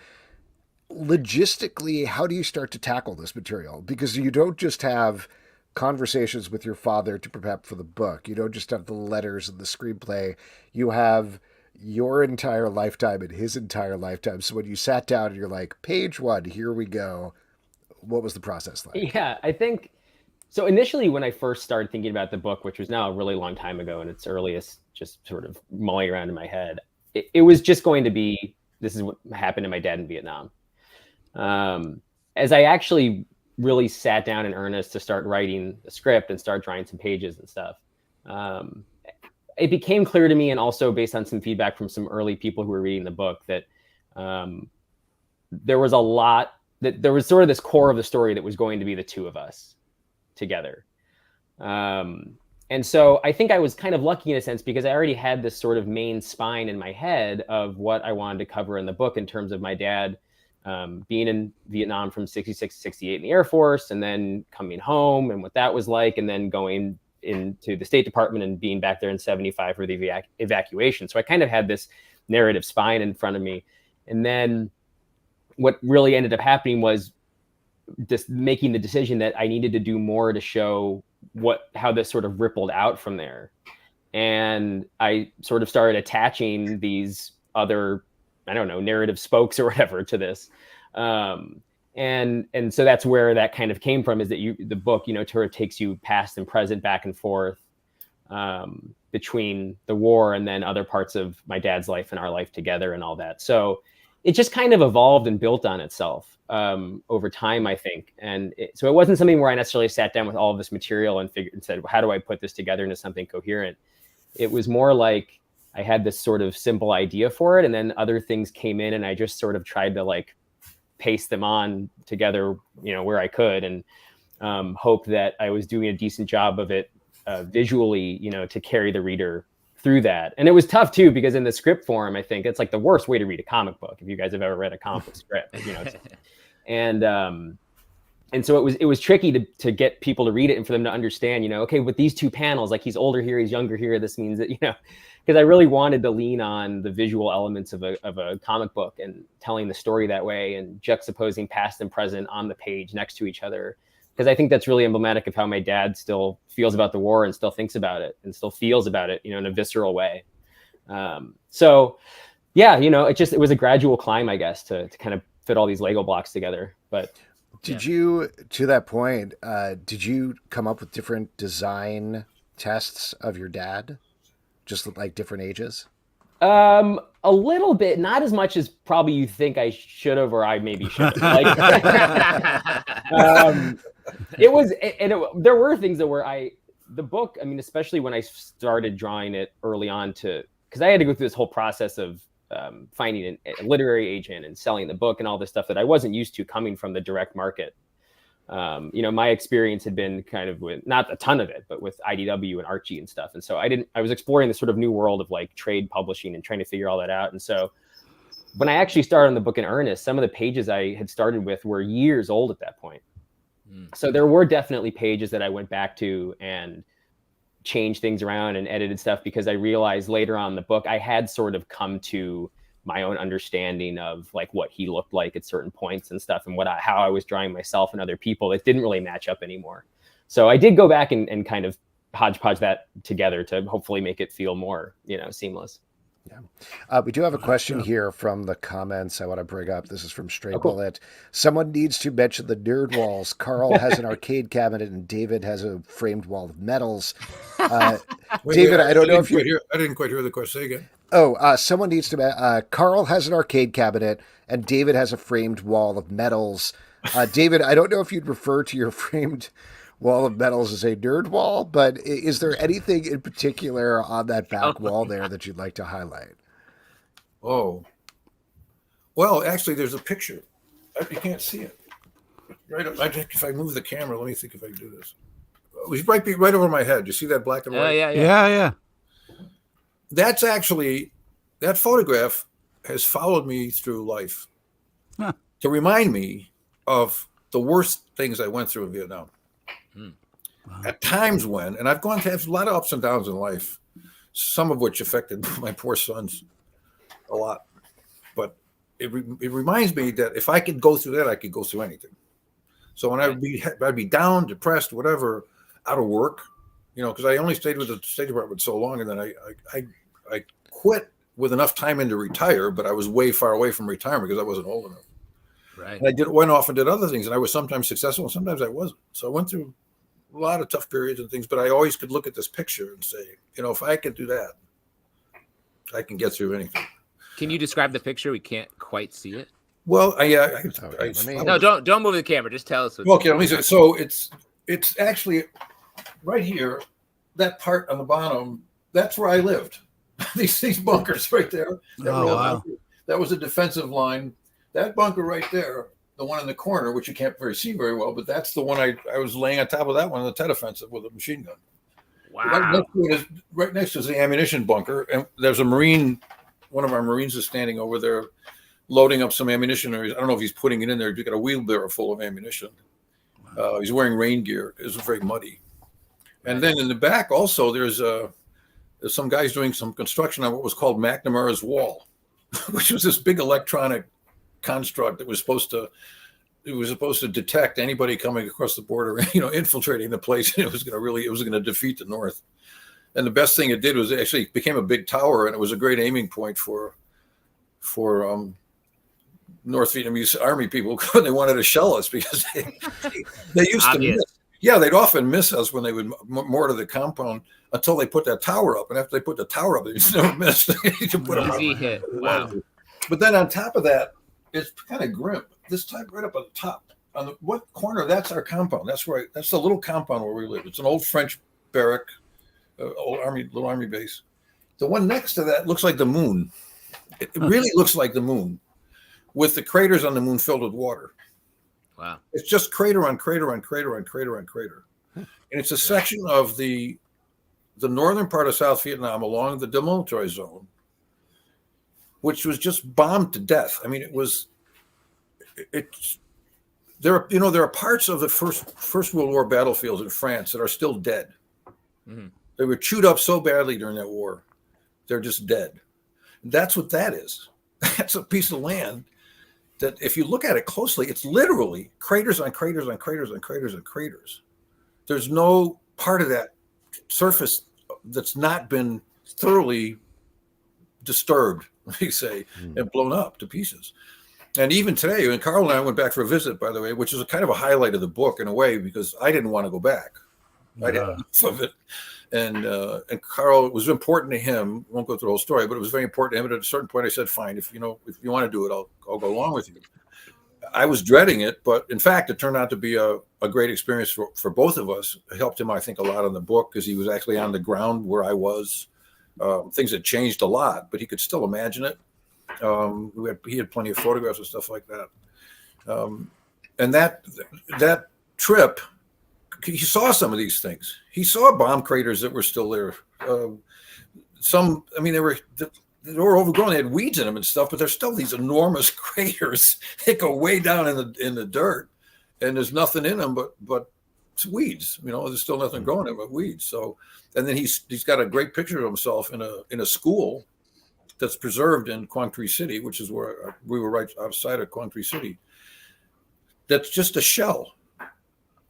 logistically, how do you start to tackle this material? Because you don't just have conversations with your father to prepare for the book. You don't just have the letters and the screenplay. You have your entire lifetime and his entire lifetime. So when you sat down and you're like, page 1, here we go, what was the process like? Yeah, I think so. Initially, when I first started thinking about the book, which was now a really long time ago, and its earliest just sort of mulling around in my head, it was just going to be, this is what happened to my dad in Vietnam. As I actually really sat down in earnest to start writing the script and start drawing some pages and stuff, it became clear to me, and also based on some feedback from some early people who were reading the book, that there was a lot, that there was sort of this core of the story that was going to be the 2 of us together. And so I think I was kind of lucky in a sense, because I already had this sort of main spine in my head of what I wanted to cover in the book in terms of my dad being in Vietnam from 66 to 68 in the Air Force, and then coming home and what that was like, and then going into the State Department and being back there in 75 for the evacuation. So I kind of had this narrative spine in front of me. And then what really ended up happening was just making the decision that I needed to do more to show how this sort of rippled out from there. And I sort of started attaching these other, I don't know, narrative spokes or whatever to this. And so that's where that kind of came from, is that the book, sort of takes you past and present, back and forth between the war and then other parts of my dad's life and our life together and all that. So it just kind of evolved and built on itself over time, I think. And so it wasn't something where I necessarily sat down with all of this material and said, how do I put this together into something coherent? It was more like I had this sort of simple idea for it, and then other things came in, and I just sort of tried to like paste them on together, where I could, and hope that I was doing a decent job of it visually, to carry the reader through that. And it was tough too, because in the script form, I think it's like the worst way to read a comic book, if you guys have ever read a comic book script, and so it was tricky to get people to read it and for them to understand, okay, with these 2 panels, like he's older here, he's younger here, this means that, because I really wanted to lean on the visual elements of a comic book and telling the story that way, and juxtaposing past and present on the page next to each other. Because I think that's really emblematic of how my dad still feels about the war and still thinks about it and still feels about it, in a visceral way. So yeah, it was a gradual climb, I guess, to kind of fit all these Lego blocks together. But did you, to that point, did you come up with different design tests of your dad? Just like different ages? A little bit, not as much as probably you think I should have, or I maybe should have. There were things that the book, I mean, especially when I started drawing it early on because I had to go through this whole process of finding a literary agent and selling the book and all this stuff that I wasn't used to coming from the direct market. My experience had been kind of with, not a ton of it, but with IDW and Archie and stuff. And so I was exploring this sort of new world of like trade publishing and trying to figure all that out. And so when I actually started on the book in earnest, some of the pages I had started with were years old at that point. So there were definitely pages that I went back to and changed things around and edited stuff, because I realized later on in the book, I had sort of come to my own understanding of like what he looked like at certain points and stuff, and how I was drawing myself and other people. It didn't really match up anymore. So I did go back and kind of hodgepodge that together to hopefully make it feel more, seamless. Yeah. We do have a question here from the comments I want to bring up. This is from Stray Bullet. Someone needs to mention the nerd walls. Carl has an arcade cabinet and David has a framed wall of medals. David, I don't know if you... I didn't quite hear the question. Say again. Someone needs to... Carl has an arcade cabinet and David has a framed wall of medals. David, I don't know if you'd refer to your framed wall of medals as a nerd wall, but is there anything in particular on that back wall there that you'd like to highlight? Oh, well, actually, there's a picture. You can't see it. Right up. If I move the camera, let me think if I can do this. It was right over my head. You see that black and white? Yeah. That's actually, that photograph has followed me through life to remind me of the worst things I went through in Vietnam. At times when, and I've gone to have a lot of ups and downs in life, some of which affected my poor sons a lot. But it reminds me that if I could go through that, I could go through anything. So when I'd be down, depressed, whatever, out of work, because I only stayed with the State Department so long, and then I quit with enough time in to retire, but I was way far away from retirement because I wasn't old enough. Right. And I went off and did other things, and I was sometimes successful, and sometimes I wasn't. So I went through a lot of tough periods and things, but I always could look at this picture and say, if I could do that, I can get through anything. Can you describe the picture? We can't quite see it. Well, No, don't move the camera. Just tell us. Okay, let me see. So it's actually right here, that part on the bottom. That's where I lived. these bunkers right there. That was a defensive line. That bunker right there, the one in the corner, which you can't see very well, but that's the one I was laying on top of that one in the Tet Offensive with a machine gun. Wow. Right next to the ammunition bunker, and there's a Marine. One of our Marines is standing over there, loading up some ammunition. Or I don't know if he's putting it in there. He's got a wheelbarrow full of ammunition. He's wearing rain gear. It was very muddy. And then in the back also, there's some guys doing some construction on what was called McNamara's Wall, which was this big electronic construct that was supposed to detect anybody coming across the border, infiltrating the place. And it was going to defeat the North. And the best thing it did was it actually became a big tower, and it was a great aiming point for North Vietnamese army people when they wanted to shell us, because they used to miss. Yeah, they'd often miss us when they would mortar the compound until they put that tower up. And after they put the tower up, they just never missed. Easy hit. Wow. But then on top of that, it's kind of grim. This time right up on the top, what corner? That's our compound. That's the little compound where we live. It's an old French barrack, little army base. The one next to that looks like the moon. It really looks like the moon, with the craters on the moon filled with water. Wow. It's just crater on crater on crater on crater on crater. And it's a section of the northern part of South Vietnam along the demilitarized zone, which was just bombed to death. I mean, there are parts of the First World War battlefields in France that are still dead. Mm-hmm. They were chewed up so badly during that war. They're just dead. That's what that is. That's a piece of land that, if you look at it closely, it's literally craters on craters on craters on craters on craters. There's no part of that surface that's not been thoroughly disturbed, let me say, and blown up to pieces. And even today, when Carl and I went back for a visit, by the way, which is a kind of a highlight of the book in a way, because I didn't want to go back. I didn't enough of it. And Carl, it was important to him. Won't go through the whole story, but it was very important to him. But at a certain point, I said, "Fine, if you want to do it, I'll go along with you." I was dreading it, but in fact, it turned out to be a great experience for both of us. It helped him, I think, a lot on the book because he was actually on the ground where I was. Things had changed a lot, but he could still imagine it. He had plenty of photographs and stuff like that. And that trip, he saw some of these things. He saw bomb craters that were still there. Some, I mean, they were overgrown. They had weeds in them and stuff, but there's still these enormous craters that go way down in the dirt, and there's nothing in them but it's weeds. You know, there's still nothing growing in them but weeds. So, and then he's got a great picture of himself in a school that's preserved in Quang Tri City, which is where we were right outside of Quang Tri City. That's just a shell,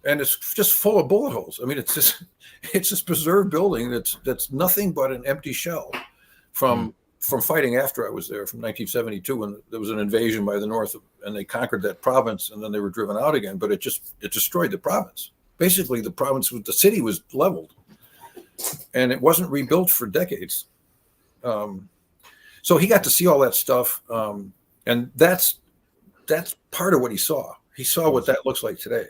and it's just full of bullet holes. I mean, it's this preserved building that's nothing but an empty shell from fighting after I was there, from 1972, when there was an invasion by the North and they conquered that province, and then they were driven out again. But it destroyed the province. Basically, the city was leveled, and it wasn't rebuilt for decades. So he got to see all that stuff, and that's part of what he saw. He saw what that looks like today.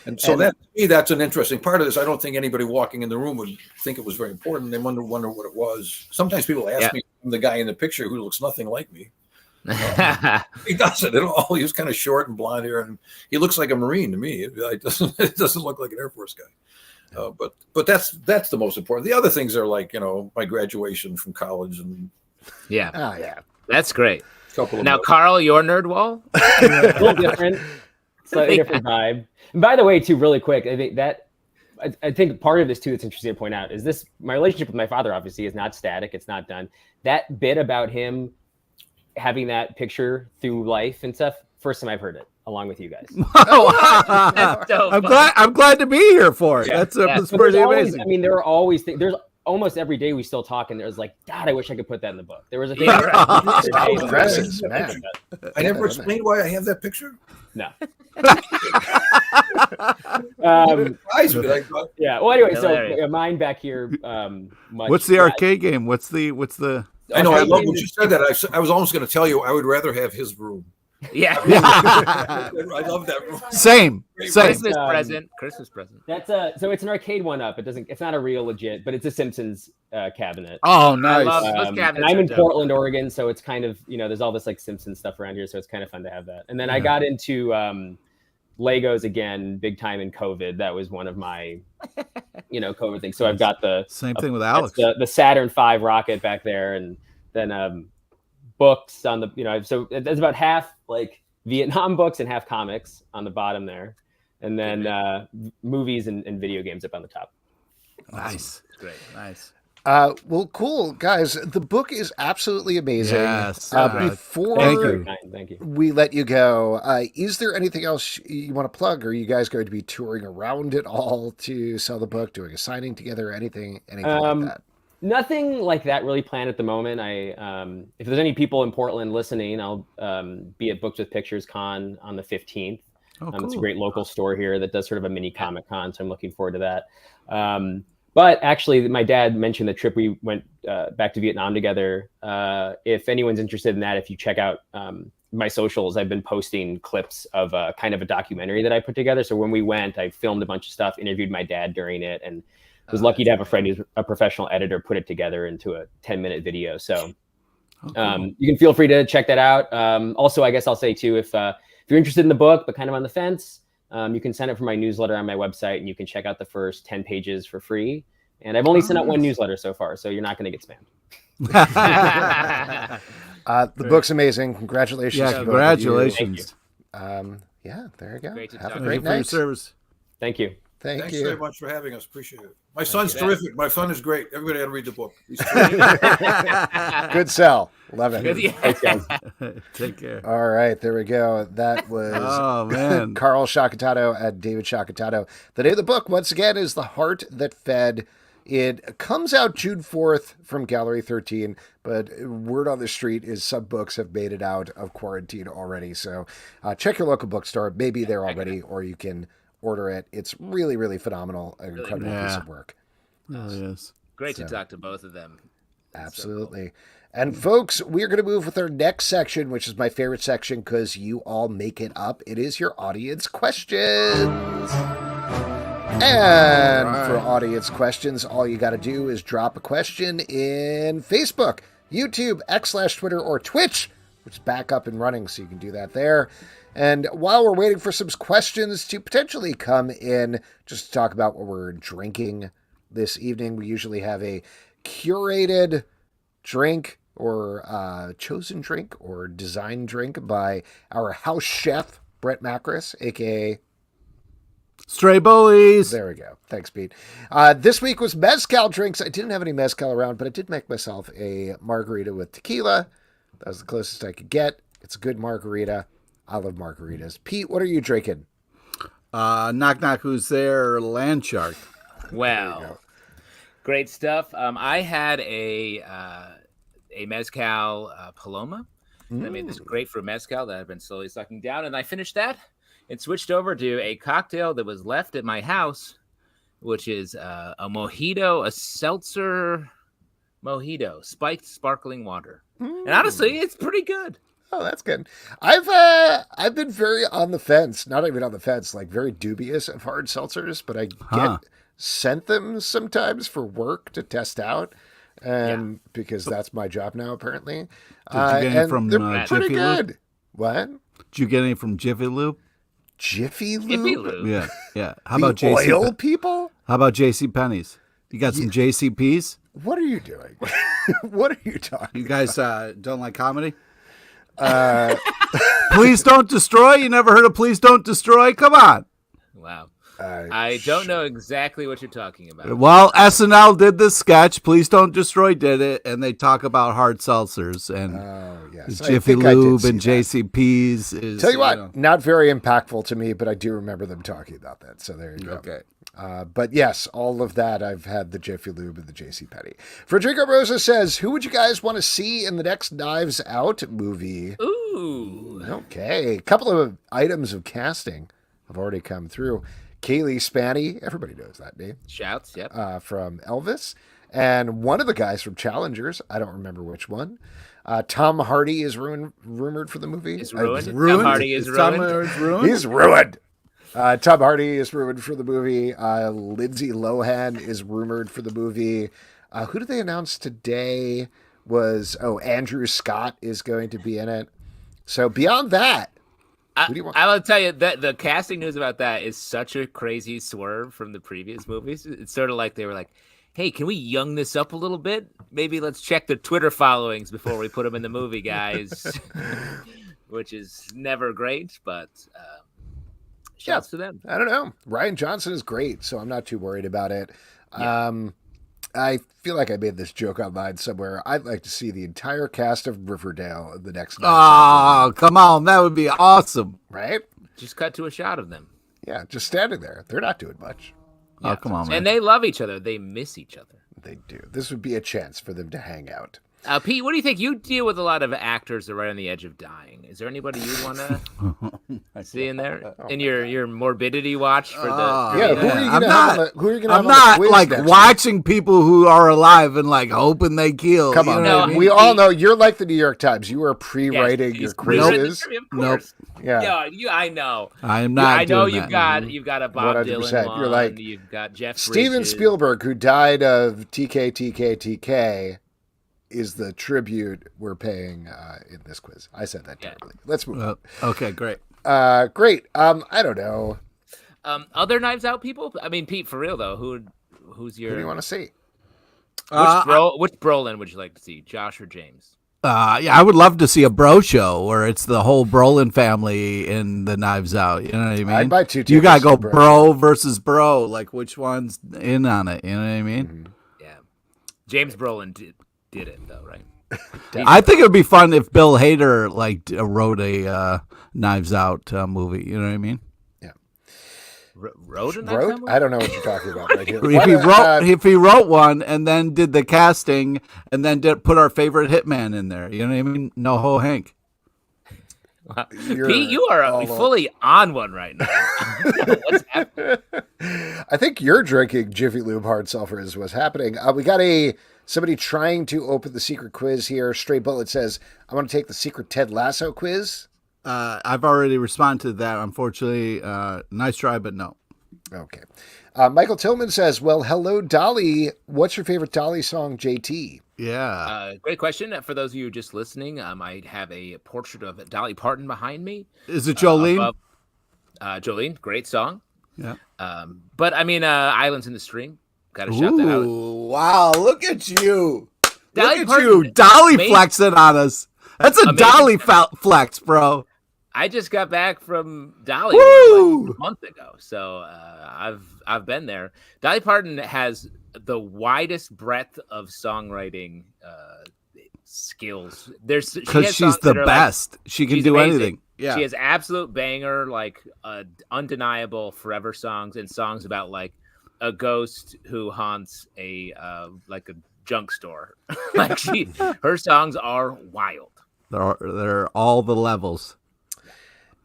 And so to me, that's an interesting part of this. I don't think anybody walking in the room would think it was very important. They wonder what it was. Sometimes people ask me, I'm the guy in the picture who looks nothing like me. He doesn't at all. He was kind of short and blonde hair, and he looks like a Marine to me. It doesn't look like an Air Force guy. But that's the most important. The other things are like, you know, my graduation from college and that's great. Couple of now, Carl, your nerd wall, a little different, slightly different vibe. And by the way, too, really quick, I think part of this too that's interesting to point out is this: my relationship with my father obviously is not static; it's not done. That bit about him having that picture through life and stuff, first time I've heard it, along with you guys. That's dope. I'm glad to be here for it. That's pretty amazing. I mean, there are always things. There's almost every day we still talk, and there's like, God, I wish I could put that in the book. There was a day. I never explained why I have that picture. No. Yeah. Well, anyway, so mine back here. What's the arcade game? What's the? I know. I love when you said that. I was almost going to tell you I would rather have his room. Yeah. I love that room. Same. Christmas present. That's so it's an arcade one up. It's not a real legit, but it's a Simpsons cabinet. Oh, nice. And I'm in Portland, Oregon, so it's kind of, you know, there's all this like Simpsons stuff around here, so it's kind of fun to have that. And then I got into Legos again, big time in COVID. That was one of my, COVID things. So I've got the same thing with Alex, the Saturn V rocket back there, and then books on the, so there's about half like Vietnam books and half comics on the bottom there, and then movies and video games up on the top. Nice. Great. Nice. Well, cool, guys. The book is absolutely amazing. Yes. Before Thank you. we let you go, is there anything else you want to plug? Are you guys going to be touring around at all to sell the book, doing a signing together, anything like that? Nothing like that really planned at the moment. If there's any people in Portland listening, I'll be at Books with Pictures Con on the 15th. Oh, cool. It's a great local store here that does sort of a mini Comic Con, so I'm looking forward to that. But actually, my dad mentioned the trip we went back to Vietnam together. If anyone's interested in that, if you check out my socials, I've been posting clips of kind of a documentary that I put together. So when we went, I filmed a bunch of stuff, interviewed my dad during it, and was lucky to have a friend who's a professional editor put it together into a 10-minute video. So you can feel free to check that out. Also, I guess I'll say too, if you're interested in the book but kind of on the fence, you can sign up for my newsletter on my website, and you can check out the first 10 pages for free. And I've only sent out one newsletter so far, so you're not going to get spammed. The book's amazing. Congratulations. Yeah, congratulations. There you go. Great to Have talk a to great you. For your night. service. Thank you. Thanks you. very much for having us. Appreciate it. My son's terrific. My son is great. Everybody had to read the book. He's Good sell. Love it. Thanks, guys. Take care. All right, there we go. That was Carl Sciacchitano and David Sciacchitano. The name of the book, once again, is The Heart That Fed. It comes out June 4th from Gallery 13, but word on the street is some books have made it out of quarantine already. So check your local bookstore. Maybe they're already, or you can order it. It's really, really phenomenal. An incredible piece of work. Oh, yes. Great to talk to both of them. Absolutely. And folks, we're going to move with our next section, which is my favorite section because you all make it up. It is your audience questions. And for audience questions, all you got to do is drop a question in Facebook, YouTube, X/Twitter, or Twitch, which is back up and running, so you can do that there. And while we're waiting for some questions to potentially come in, just to talk about what we're drinking this evening, we usually have a curated drink or chosen drink or design drink by our house chef, Brett Macris, a.k.a. Stray Bullies. There we go. Thanks, Pete. This week was mezcal drinks. I didn't have any mezcal around, but I did make myself a margarita with tequila. That was the closest I could get. It's a good margarita. I love margaritas. Pete, what are you drinking? Knock Knock Who's There, Land Shark. Well, great stuff. I had a mezcal Paloma. I made this grapefruit mezcal that I've been slowly sucking down, and I finished that and switched over to a cocktail that was left at my house, which is a mojito, a seltzer mojito, spiked sparkling water. And honestly, it's pretty good. Oh, that's good. I've been very on the fence, not even on the fence, like very dubious of hard seltzers, but I get sent them sometimes for work to test out, and because that's my job now, apparently. Did you get any from they're pretty Jiffy good. Lube? What? Did you get any from Jiffy Lube? Jiffy Lube? Jiffy Lube. Yeah. How The about JC? oil people? How about JC Penney's? You got some JCPs? What are you doing? What are you talking? You guys don't like comedy? Please Don't Destroy? You never heard of Please Don't Destroy? Come on. Wow. I don't know exactly what you're talking about. Well, SNL did this sketch. Please Don't Destroy did it, and they talk about hard seltzers and Yes. Jiffy Lube and JCPs. Is, Tell you what, not very impactful to me, but I do remember them talking about that. So there you go. Okay. But yes, all of that, I've had the Jiffy Lube and the JCPenney. Frederico Rosa says, who would you guys want to see in the next Knives Out movie? Ooh. Okay. A couple of items of casting have already come through. Kaylee Spanny, everybody knows that name. Shouts, yep. From Elvis. And one of the guys from Challengers, I don't remember which one. Tom Hardy is rumored for the movie. Is ruined. ruined? Tom Hardy is ruined. He's ruined. Tom Hardy is rumored for the movie. Lindsay Lohan is rumored for the movie. Who did they announce today Andrew Scott is going to be in it. So beyond that, who do you want? I will tell you that the casting news about that is such a crazy swerve from the previous movies. It's sort of like they were like, hey, can we young this up a little bit? Maybe let's check the Twitter followings before we put them in the movie, guys. Which is never great, but shouts to them. I don't know. Ryan Johnson is great, so I'm not too worried about it. Yeah. I feel like I made this joke online somewhere. I'd like to see the entire cast of Riverdale in the next. Oh, come on. That would be awesome. Right? Just cut to a shot of them. Yeah, just standing there. They're not doing much. Yeah. Oh, come on, man. And they love each other. They miss each other. They do. This would be a chance for them to hang out. Pete, what do you think? You deal with a lot of actors that are right on the edge of dying. Is there anybody you want to see in there? In your morbidity watch for the who are you going to have? I'm not like watching people who are alive and like hoping they kill. Come on, I mean? we all know you're like the New York Times. You are pre-writing your quizzes. Nope. Yeah, I know. I am not. I know doing you've got a Bob 100%. Dylan one. You're like you've got Jeff Steven Bridges. Spielberg, who died of TK, is the tribute we're paying in this quiz. I said that terribly. Let's move on. Okay, great. Great. I don't know. Other Knives Out people? I mean, Pete, for real though, who's your? Who do you want to see? Which Brolin would you like to see, Josh or James? I would love to see a bro show where it's the whole Brolin family in the Knives Out. You know what I mean? I'd buy two. You gotta go bro versus bro. Like which one's in on it? You know what I mean? Mm-hmm. Yeah. James Brolin did it though, right? I think it would be fun if Bill Hader wrote a Knives Out movie. You know what I mean? Yeah. Wrote a Knives Out movie? I don't know what you're talking about right here. If he wrote one and then did the casting and then put our favorite hitman in there. You know what I mean? NoHo Hank. Wow. Pete, you are fully on one right now. What's happening? I think you're drinking Jiffy Lube hard seltzer is what's happening. We got a Somebody trying to open the secret quiz here. Stray Bullet says, I want to take the secret Ted Lasso quiz. I've already responded to that. Unfortunately, nice try, but no. Okay. Michael Tillman says, well, hello, Dolly. What's your favorite Dolly song, JT? Yeah. Great question. For those of you just listening, I have a portrait of Dolly Parton behind me. Is it Jolene? Jolene, great song. Yeah. But I mean, Islands in the Stream. Got to shout that out. Wow, look at you. Dolly look at Parton, you. Dolly amazing. flexing on us. That's a Amazing. Dolly flex, bro. I just got back from Dolly like a month ago, so I've been there. Dolly Parton has the widest breadth of songwriting skills. Because she's the best. Like, she can do amazing. Anything. Yeah, she has absolute banger, like undeniable forever songs and songs about like a ghost who haunts a like a junk store. Like her songs are wild. They're all the levels.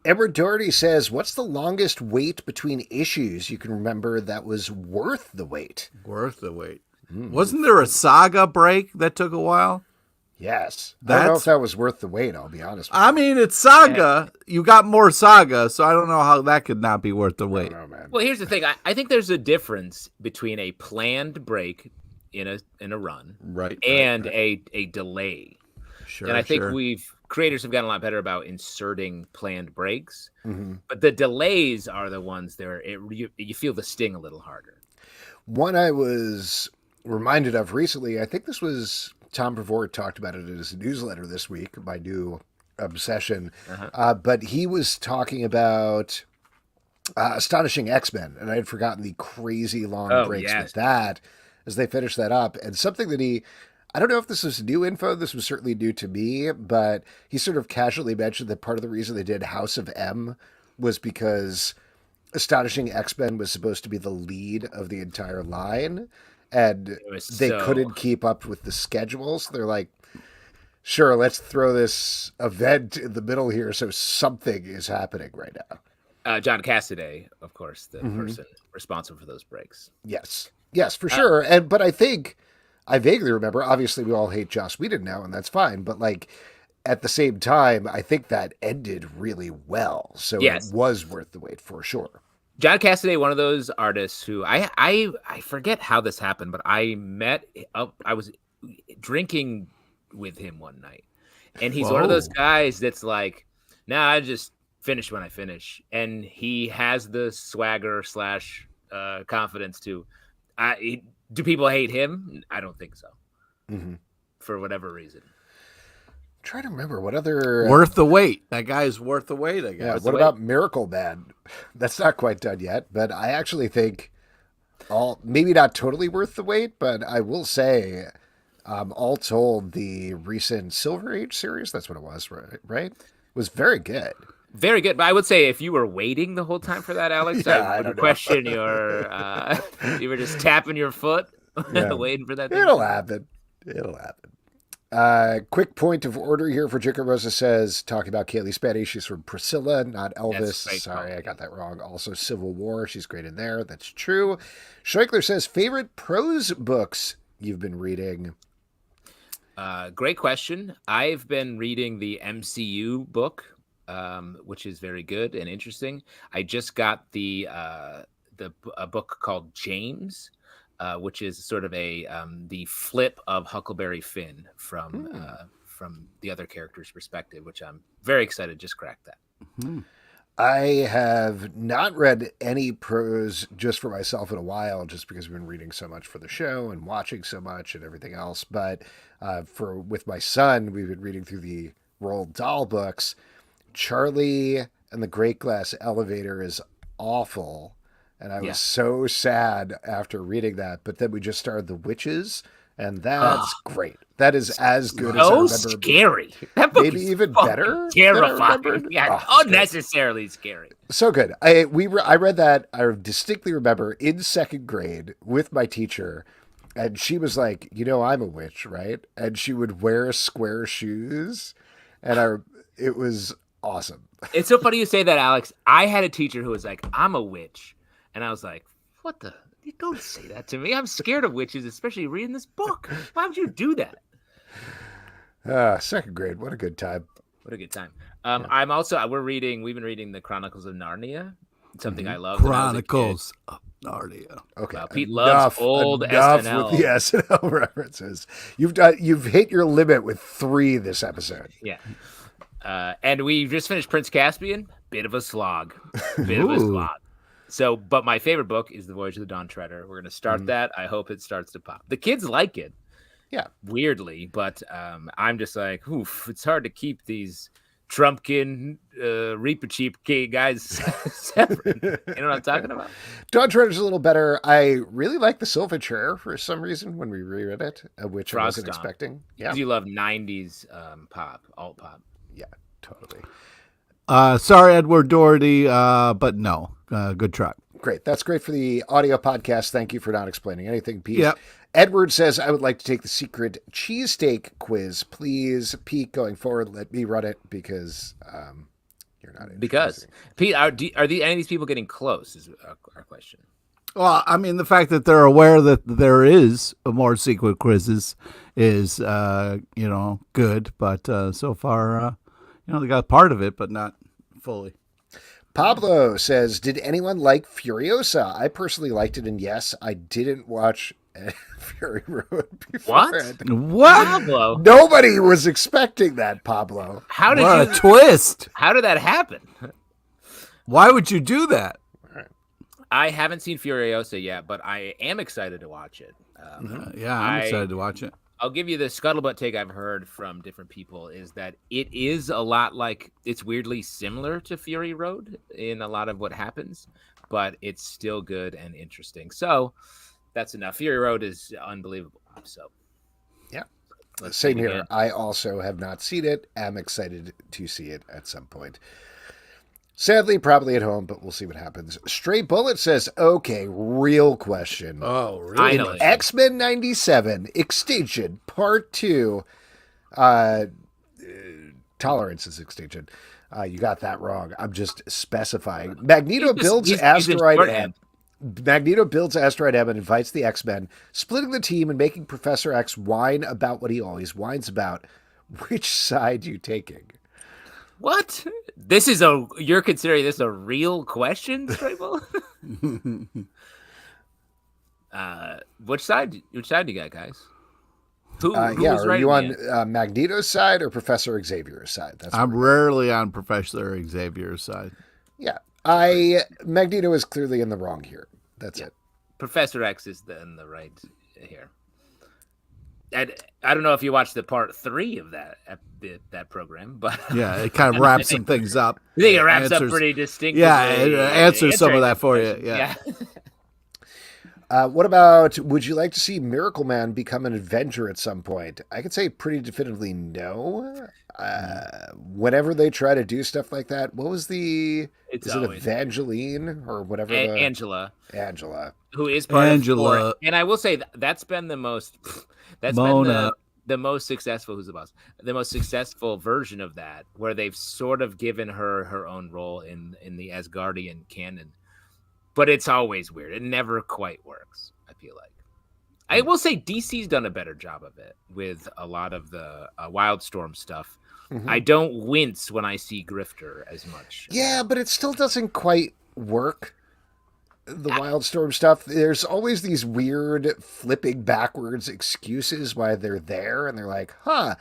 Edward Doherty says, what's the longest wait between issues you can remember that was worth the wait? Worth the wait. Wasn't there a Saga break that took a while? Yes. I don't know if that was worth the wait, I'll be honest with you. I mean, it's Saga. You got more Saga, so I don't know how that could not be worth the wait. I don't know, man. Well, here's the thing. I think there's a difference between a planned break in a run and a delay. Sure, and I think creators have gotten a lot better about inserting planned breaks, but the delays are the ones there. You feel the sting a little harder. One I was reminded of recently, I think this was Tom Brevoort talked about it in his newsletter this week, my new obsession. But he was talking about Astonishing X-Men, and I had forgotten the crazy long breaks with that as they finished that up. And something that I don't know if this is new info. This was certainly new to me, but he sort of casually mentioned that part of the reason they did House of M was because Astonishing X-Men was supposed to be the lead of the entire line, and they couldn't keep up with the schedule. So they're like, sure, let's throw this event in the middle here so something is happening right now. John Cassaday, of course, the person responsible for those breaks. Yes, for sure. But I think I vaguely remember, obviously we all hate Joss Whedon now, and that's fine. But like at the same time, I think that ended really well. So it was worth the wait for sure. John Cassaday, one of those artists who I forget how this happened, but I met up. I was drinking with him one night, and he's one of those guys that's like, nah, I just finish when I finish, and he has the swagger / confidence to. Do people hate him? I don't think so. For whatever reason. I'm trying to remember what other worth the wait. That guy is worth the wait, I guess. Yeah, what about Miracle Man? That's not quite done yet, but I actually think maybe not totally worth the wait, but I will say, all told, the recent Silver Age series, that's what it was, right? Was very good. Very good. But I would say if you were waiting the whole time for that, Alex, I would question your you were just tapping your foot waiting for that thing. It'll happen. Quick point of order here for Jicker Rosa says, talking about Kaylee Spanny, she's from Priscilla, not Elvis. Sorry, I got that wrong. Also Civil War, she's great in there. That's true. Schreikler says, favorite prose books you've been reading? Great question. I've been reading the MCU book, which is very good and interesting. I just got a book called James, which is sort of the flip of Huckleberry Finn from the other character's perspective, which I'm very excited. Just cracked that. I have not read any prose just for myself in a while, just because we've been reading so much for the show and watching so much and everything else. But with my son, we've been reading through the Roald Dahl books. Charlie and the Great Glass Elevator is awful, and I was so sad after reading that. But then we just started The Witches, and that's great. That is as good as I remember. So scary. That book maybe is even better. Terrifying. Yeah, unnecessarily scary. So good. I read that. I distinctly remember in second grade with my teacher, and she was like, I'm a witch, right? And she would wear square shoes, and it was awesome. It's so funny you say that, Alex. I had a teacher who was like, I'm a witch. And I was like, What the? You don't say that to me. I'm scared of witches, especially reading this book. Why would you do that? Second grade. What a good time. What a good time. Yeah. We've been reading the Chronicles of Narnia. It's something I love. Chronicles of Narnia. Okay. Well, Pete loves old enough SNL. with the SNL references. You've hit your limit with 3 this episode. Yeah. And we just finished Prince Caspian. Bit of a slog. Bit of a slog. So, but my favorite book is The Voyage of the Dawn Treader. We're going to start that. I hope it starts to pop. The kids like it. Yeah. Weirdly, but I'm just like, oof, it's hard to keep these Trumpkin, Reaper-cheap guys separate. You know what I'm talking about? Dawn Treader's a little better. I really like the Sylvan Chair for some reason when we reread it, which I wasn't expecting. Yeah. You love 90s pop, alt pop. Yeah, totally. Sorry, Edward Doherty, but no. Good try. Great. That's great for the audio podcast. Thank you for not explaining anything, Pete. Yep. Edward says, I would like to take the secret cheesesteak quiz. Please, Pete, going forward, let me run it because you're not in. Because, Pete, are any of these people getting close is our question. Well, I mean, the fact that they're aware that there is more secret quizzes is, good. But so far, they got part of it, but not fully. Pablo says, did anyone like Furiosa? I personally liked it, and yes, I didn't watch Fury Road before. What? Pablo? Nobody was expecting that, Pablo. How did what a twist. How did that happen? Why would you do that? I haven't seen Furiosa yet, but I am excited to watch it. I'm excited to watch it. I'll give you the scuttlebutt take I've heard from different people is that it is a lot like, it's weirdly similar to Fury Road in a lot of what happens, but it's still good and interesting. So that's enough. Fury Road is unbelievable. So yeah, same here. I also have not seen it. I'm excited to see it at some point. Sadly, probably at home, but we'll see what happens. Stray Bullet says, okay, real question. Oh, really? In X-Men 97, Extinction, Part 2, Tolerance is Extinction. You got that wrong. I'm just specifying. Magneto builds Asteroid M. Magneto builds Asteroid M and invites the X-Men, splitting the team and making Professor X whine about what he always whines about. Which side you taking? What? You're considering this a real question, Strable? Which side do you got, guys? Are you on Magneto's side or Professor Xavier's side? I'm rarely on Professor Xavier's side. Yeah. Magneto is clearly in the wrong here. That's it. Professor X is in the right here. I don't know if you watched the part 3 of that program, but yeah, it kind of wraps some things up. I think it wraps up pretty distinctly. Yeah, it answers some of that for you. Yeah. What about, would you like to see Miracle Man become an Avenger at some point? I could say pretty definitively no. Whenever they try to do stuff like that, what was is it Evangeline or whatever? Angela. Who is part of Thor. And I will say that's been the most... That's Mona. Been the most successful. Who's the boss? The most successful version of that, where they've sort of given her own role in the Asgardian canon, but it's always weird. It never quite works. I feel like. I will say DC's done a better job of it with a lot of the Wildstorm stuff. Mm-hmm. I don't wince when I see Grifter as much. Yeah, but it still doesn't quite work. The Wildstorm stuff, there's always these weird flipping backwards excuses why they're there, and they're like, I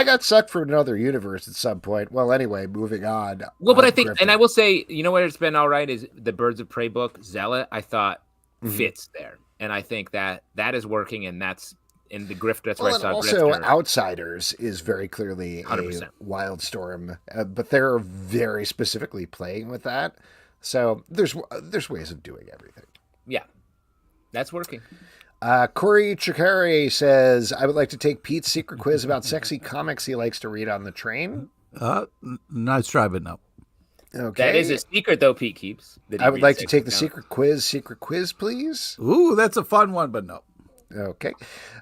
got sucked from another universe at some point. Well, anyway, moving on. Well, but I think, and I will say, you know where it's been all right is the Birds of Prey book, Zealot, I thought fits there. And I think that is working, and that's in the Grifter. That's where I saw also, Grifter. Outsiders is very clearly 100%. A Wildstorm, but they're very specifically playing with that. So there's ways of doing everything. Yeah, that's working. Corey Chikari says, I would like to take Pete's secret quiz about sexy comics he likes to read on the train. Nice try, but no. Okay. That is a secret, though, Pete keeps. I would like to take the secret quiz, please. Ooh, that's a fun one, but no. Okay.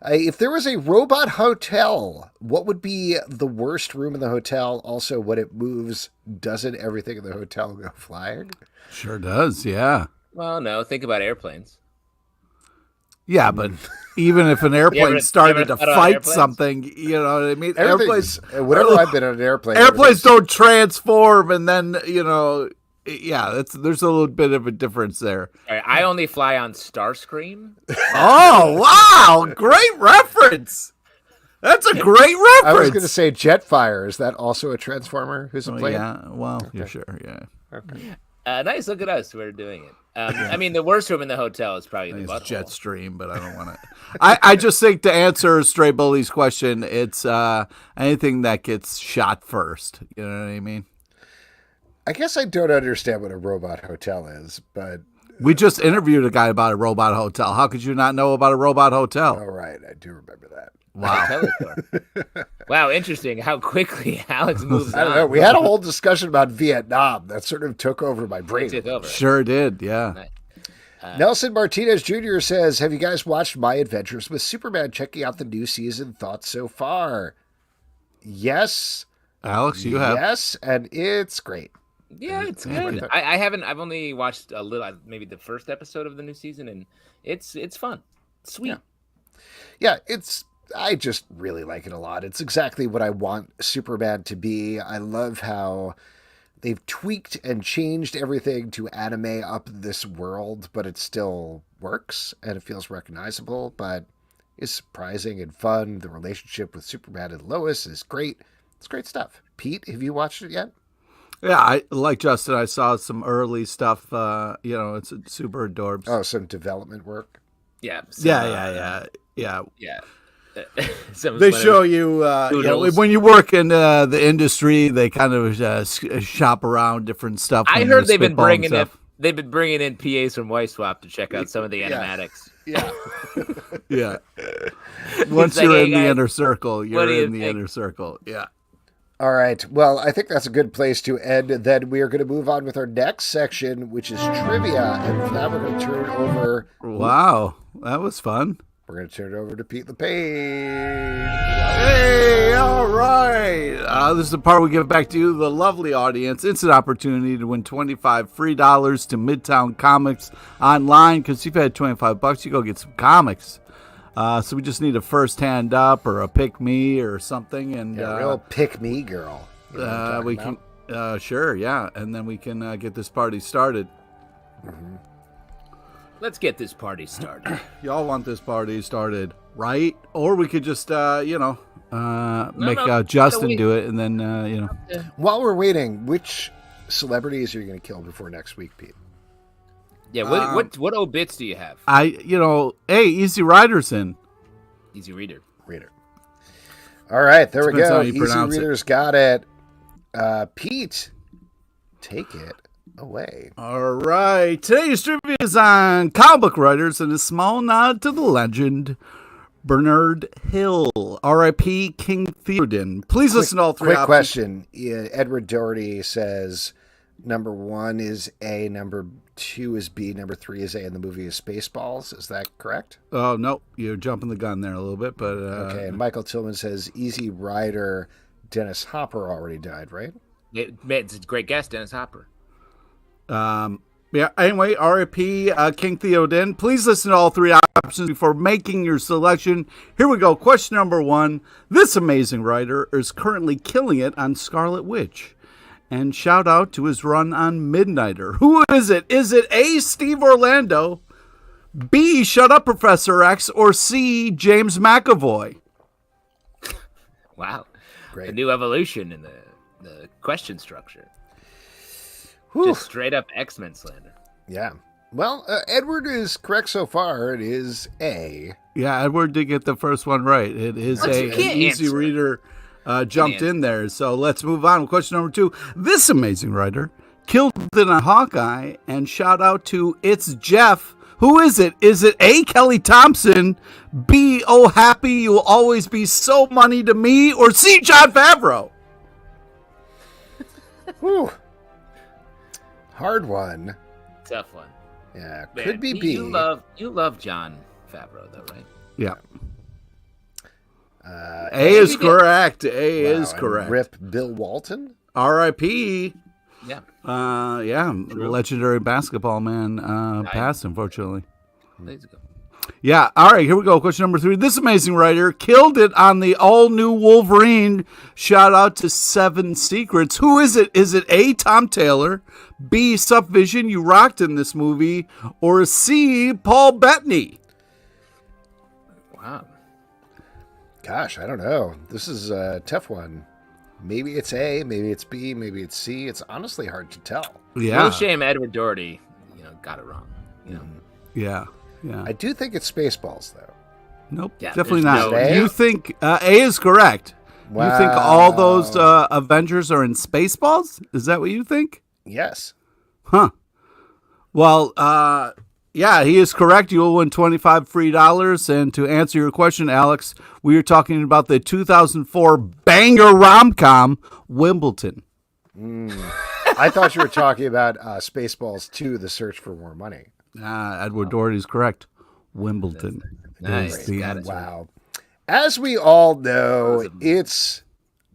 If there was a robot hotel, what would be the worst room in the hotel? Also, when it moves, doesn't everything in the hotel go flying? Sure does, yeah. Well, no. Think about airplanes. Yeah, but even if an airplane started to fight something, you know what I mean? Airplanes, whenever I've been on an airplane, airplanes don't transform, and then yeah, there's a little bit of a difference there. All right, I only fly on Starscream. Oh wow, great reference! That's a great reference. I was going to say Jetfire. Is that also a Transformer? Who's a plane? Yeah, well, you're sure, yeah. Okay. Nice, look at us. We're doing it. I mean, the worst room in the hotel is probably the butthole. Jetstream, but I don't want to. I just think to answer Stray Bully's question, it's anything that gets shot first. You know what I mean? I guess I don't understand what a robot hotel is, but we just interviewed a guy about a robot hotel. How could you not know about a robot hotel? All right, I do remember that. Wow. Wow, interesting how quickly Alex moves on. I don't know. We had a whole discussion about Vietnam that sort of took over my brain. Sure did, yeah. Nelson Martinez Jr. says, have you guys watched My Adventures with Superman? Checking out the new season. Thoughts so far? Yes. Alex, you have. Yes, and it's great. Yeah, it's good. I haven't. I've only watched a little, maybe the first episode of the new season, and it's fun. It's sweet. Yeah, I just really like it a lot. It's exactly what I want Superman to be. I love how they've tweaked and changed everything to anime up this world, but it still works and it feels recognizable, but is surprising and fun. The relationship with Superman and Lois is great. It's great stuff. Pete, have you watched it yet? Yeah, I like Justin. I saw some early stuff. It's super adorbs. Oh, some development work. Yeah. Yeah. They show you, when you work in the industry, they kind of shop around different stuff. I heard they've been bringing in PAs from White Swap to check out some of the animatics. Yeah. Yeah. Once you're in the inner circle, you're in the inner circle. Yeah. All right. Well, I think that's a good place to end. Then we are going to move on with our next section, which is trivia. And for that, we're going to turn it over. Wow. That was fun. We're going to turn it over to Pete LePage. Hey, all right. This is the part we give back to you, the lovely audience. It's an opportunity to win $25 free to Midtown Comics online, because if you've had $25, you go get some comics. So we just need a first hand up or a pick me or something, and real pick me girl. We can, sure, yeah, and then we can get this party started. Mm-hmm. Let's get this party started. Y'all want this party started, right? Or we could just, make Justin do it, and then, While we're waiting, which celebrities are you going to kill before next week, Pete? Yeah, what obits do you have? Easy Rider's in. Easy Reader. All right, there we go. Easy Reader's got it. Pete, take it away. All right. Today's trivia is on comic book writers and a small nod to the legend Bernard Hill. R.I.P. King Theoden. Please listen to all three options. Quick question. Edward Doherty says number 1 is A, number 2 is B, number 3 is A, and the movie is Spaceballs. Is that correct? Oh, no. You're jumping the gun there a little bit, but... okay, and Michael Tillman says Easy Rider, Dennis Hopper already died, right? It's a great guess, Dennis Hopper. Anyway, R.I.P. King Theoden. Please listen to all three options before making your selection. Here we go. Question number 1. This amazing writer is currently killing it on Scarlet Witch. And shout out to his run on Midnighter. Who is it? Is it A, Steve Orlando, B, Shut Up Professor X, or C, James McAvoy? Wow. Great. A new evolution in the question structure. Whew. Just straight up X-Men slander. Yeah. Well, Edward is correct so far. It is A. Yeah, Edward did get the first one right. It is an Easy Reader jumped in there. So let's move on. Question number 2. This amazing writer killed it on Hawkeye, and shout out to It's Jeff. Who is it? Is it A, Kelly Thompson, B, Oh Happy You'll Always Be So Money to Me, or C, Jon Favreau? Whew. Hard one. Tough one. Yeah, Man, could be B. You love Jon Favreau, though, right? Yeah. A is correct. A is correct. Rip Bill Walton. R.I.P. Yeah. Legendary basketball man passed, unfortunately. Let's go. Yeah. All right, here we go. Question number 3. This amazing writer killed it on the all-new Wolverine. Shout out to Seven Secrets. Who is it? Is it A, Tom Taylor, B, Subvision, you rocked in this movie, or C, Paul Bettany? Wow. Gosh, I don't know. This is a tough one. Maybe it's A, maybe it's B, maybe it's C. It's honestly hard to tell. Yeah. No shame Edward Doherty, got it wrong. Yeah. I do think it's Spaceballs, though. Nope, Yeah, definitely there's not. no- You think A is correct. Wow. You think all those Avengers are in Spaceballs? Is that what you think? Yes. Huh. Well, yeah, he is correct. You will win $25 free. And to answer your question, Alex, we are talking about the 2004 banger rom-com, Wimbledon. I thought you were talking about Spaceballs 2, The Search for More Money. Edward Doherty is correct. Wimbledon. Nice. is the Got it. answer. Wow. As we all know, it's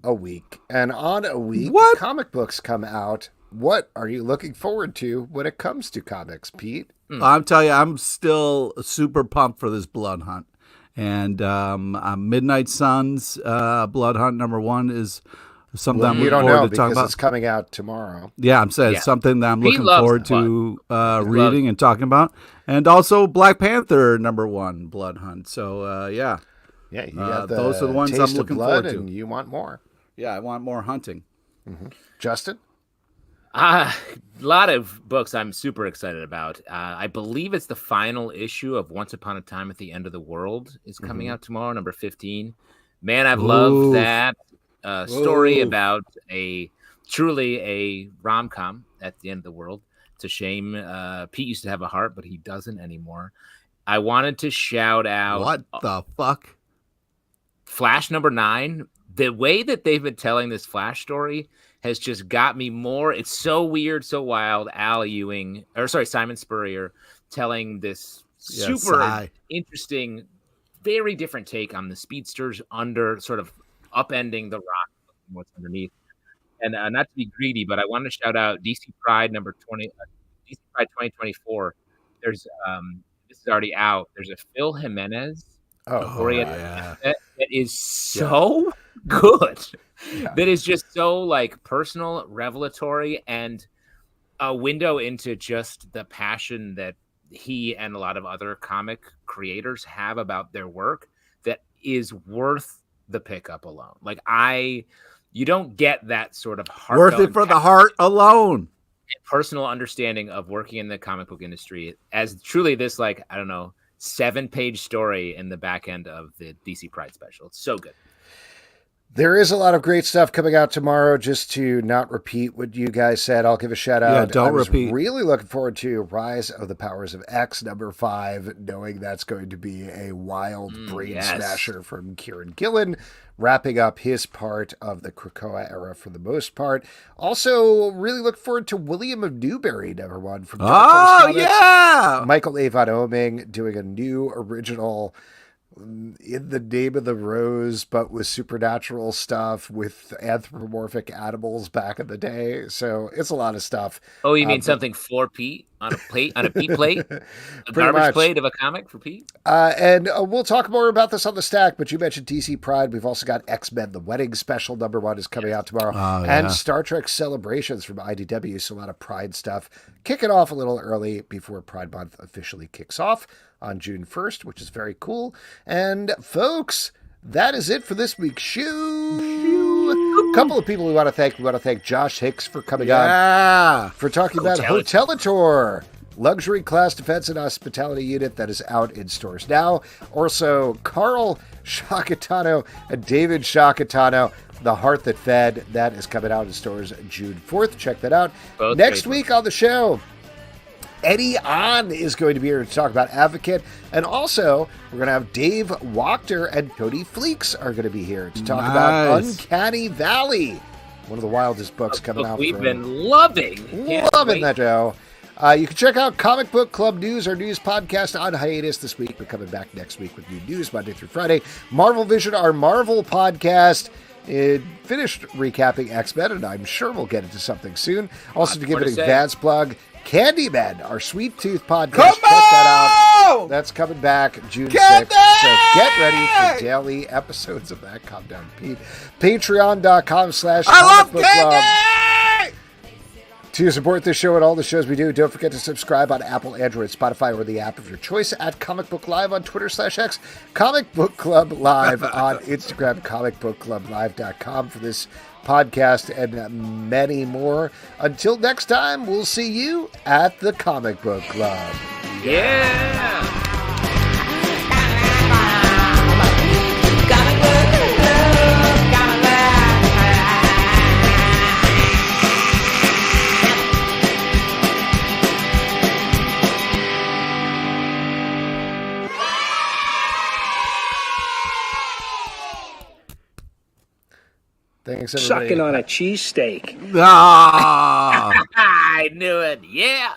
a week. And on a week, What? comic books come out. What are you looking forward to when it comes to comics, Pete? I'm telling you, I'm still super pumped for this Blood Hunt. And Midnight Suns Blood Hunt #1 is something I'm You looking don't forward know to talk because about. it's coming out tomorrow. Yeah, I'm saying Yeah. it's something that I'm He looking loves forward Blood. to reading and talking about. And also Black Panther #1 Blood Hunt. So, yeah. Yeah, you got the those are the ones taste I'm of looking blood forward to. and you want more. Yeah, I want more hunting. Justin? A lot of books I'm super excited about. I believe it's the final issue of Once Upon a Time at the End of the World is coming out tomorrow, number 15. Man, I've loved Oof. that story Oof. about truly a rom-com at the end of the world. It's a shame. Pete used to have a heart, but he doesn't anymore. I wanted to shout out What the fuck? Flash #9. The way that they've been telling this Flash story has just got me more. It's so weird, so wild. Simon Spurrier telling this Yeah, super sigh. interesting, very different take on the speedsters under sort of upending the rock, what's underneath. And not to be greedy, but I want to shout out DC Pride #20, DC Pride 2024. There's this is already out. There's a Phil Jimenez story yeah. that is so good. Yeah. That is just so like personal, revelatory, and a window into just the passion that he and a lot of other comic creators have about their work that is worth the pickup alone. Like you don't get that sort of Worth it for the heart alone. personal understanding of working in the comic book industry as truly this, like, I don't know, 7-page story in the back end of the DC Pride special. It's so good. There is a lot of great stuff coming out tomorrow. Just to not repeat what you guys said, I'll give a shout out. Yeah, don't I was repeat. really looking forward to Rise of the Powers of X #5, knowing that's going to be a wild brain yes. smasher from Kieran Gillen, wrapping up his part of the Krakoa era for the most part. Also, really look forward to William of Newbury #1 from Dark Horse Comics. Yeah. Michael A. Von Oming doing a new original In the Name of the Rose, but with supernatural stuff with anthropomorphic animals back in the day. So it's a lot of stuff. Oh, you mean something for Pete on a plate, on a Pete plate? A Pretty garbage much. plate of a comic for Pete? And we'll talk more about this on the stack, but you mentioned DC Pride. We've also got X-Men, The Wedding Special #1 is coming out tomorrow. Oh, yeah. And Star Trek Celebrations from IDW. So a lot of Pride stuff. Kicking off a little early before Pride Month officially kicks off on June 1st, which is very cool. And folks, that is it for this week's show. A couple of people we want to thank. We want to thank Josh Hicks for coming on, Yeah. for talking about HOTELITOR, luxury class defense and hospitality unit that is out in stores now. Also, Carl Sciacchitano and David Sciacchitano, The Heart That Fed, that is coming out in stores June 4th. Check that out. Both Next great week on the show, Eddie On is going to be here to talk about Advocate. And also, we're going to have Dave Wachter and Cody Fleeks are going to be here to talk about Nice. Uncanny Valley, one of the wildest books coming out. We've from- been loving. Can't Loving wait. that show. You can check out Comic Book Club News, our news podcast on hiatus this week. We're coming back next week with new news Monday through Friday. Marvel Vision, our Marvel podcast. finished recapping X-Men, and I'm sure we'll get into something soon. Also, to give More an to say. advance plug, Candyman, our Sweet Tooth podcast. Come Check that on! out. That's coming back June Candy! 6th. So get ready for daily episodes of that. Calm down, Pete. Patreon.com/comicbookclub. I love candy! To support this show and all the shows we do, don't forget to subscribe on Apple, Android, Spotify, or the app of your choice. At Comic Book Live on Twitter/X, Comic Book Club Live on Instagram, comicbookclublive.com for this podcast and many more. Until next time, we'll see you at the Comic Book Club. Yeah. Thanks, everybody. Sucking on a cheesesteak. Ah! I knew it. Yeah.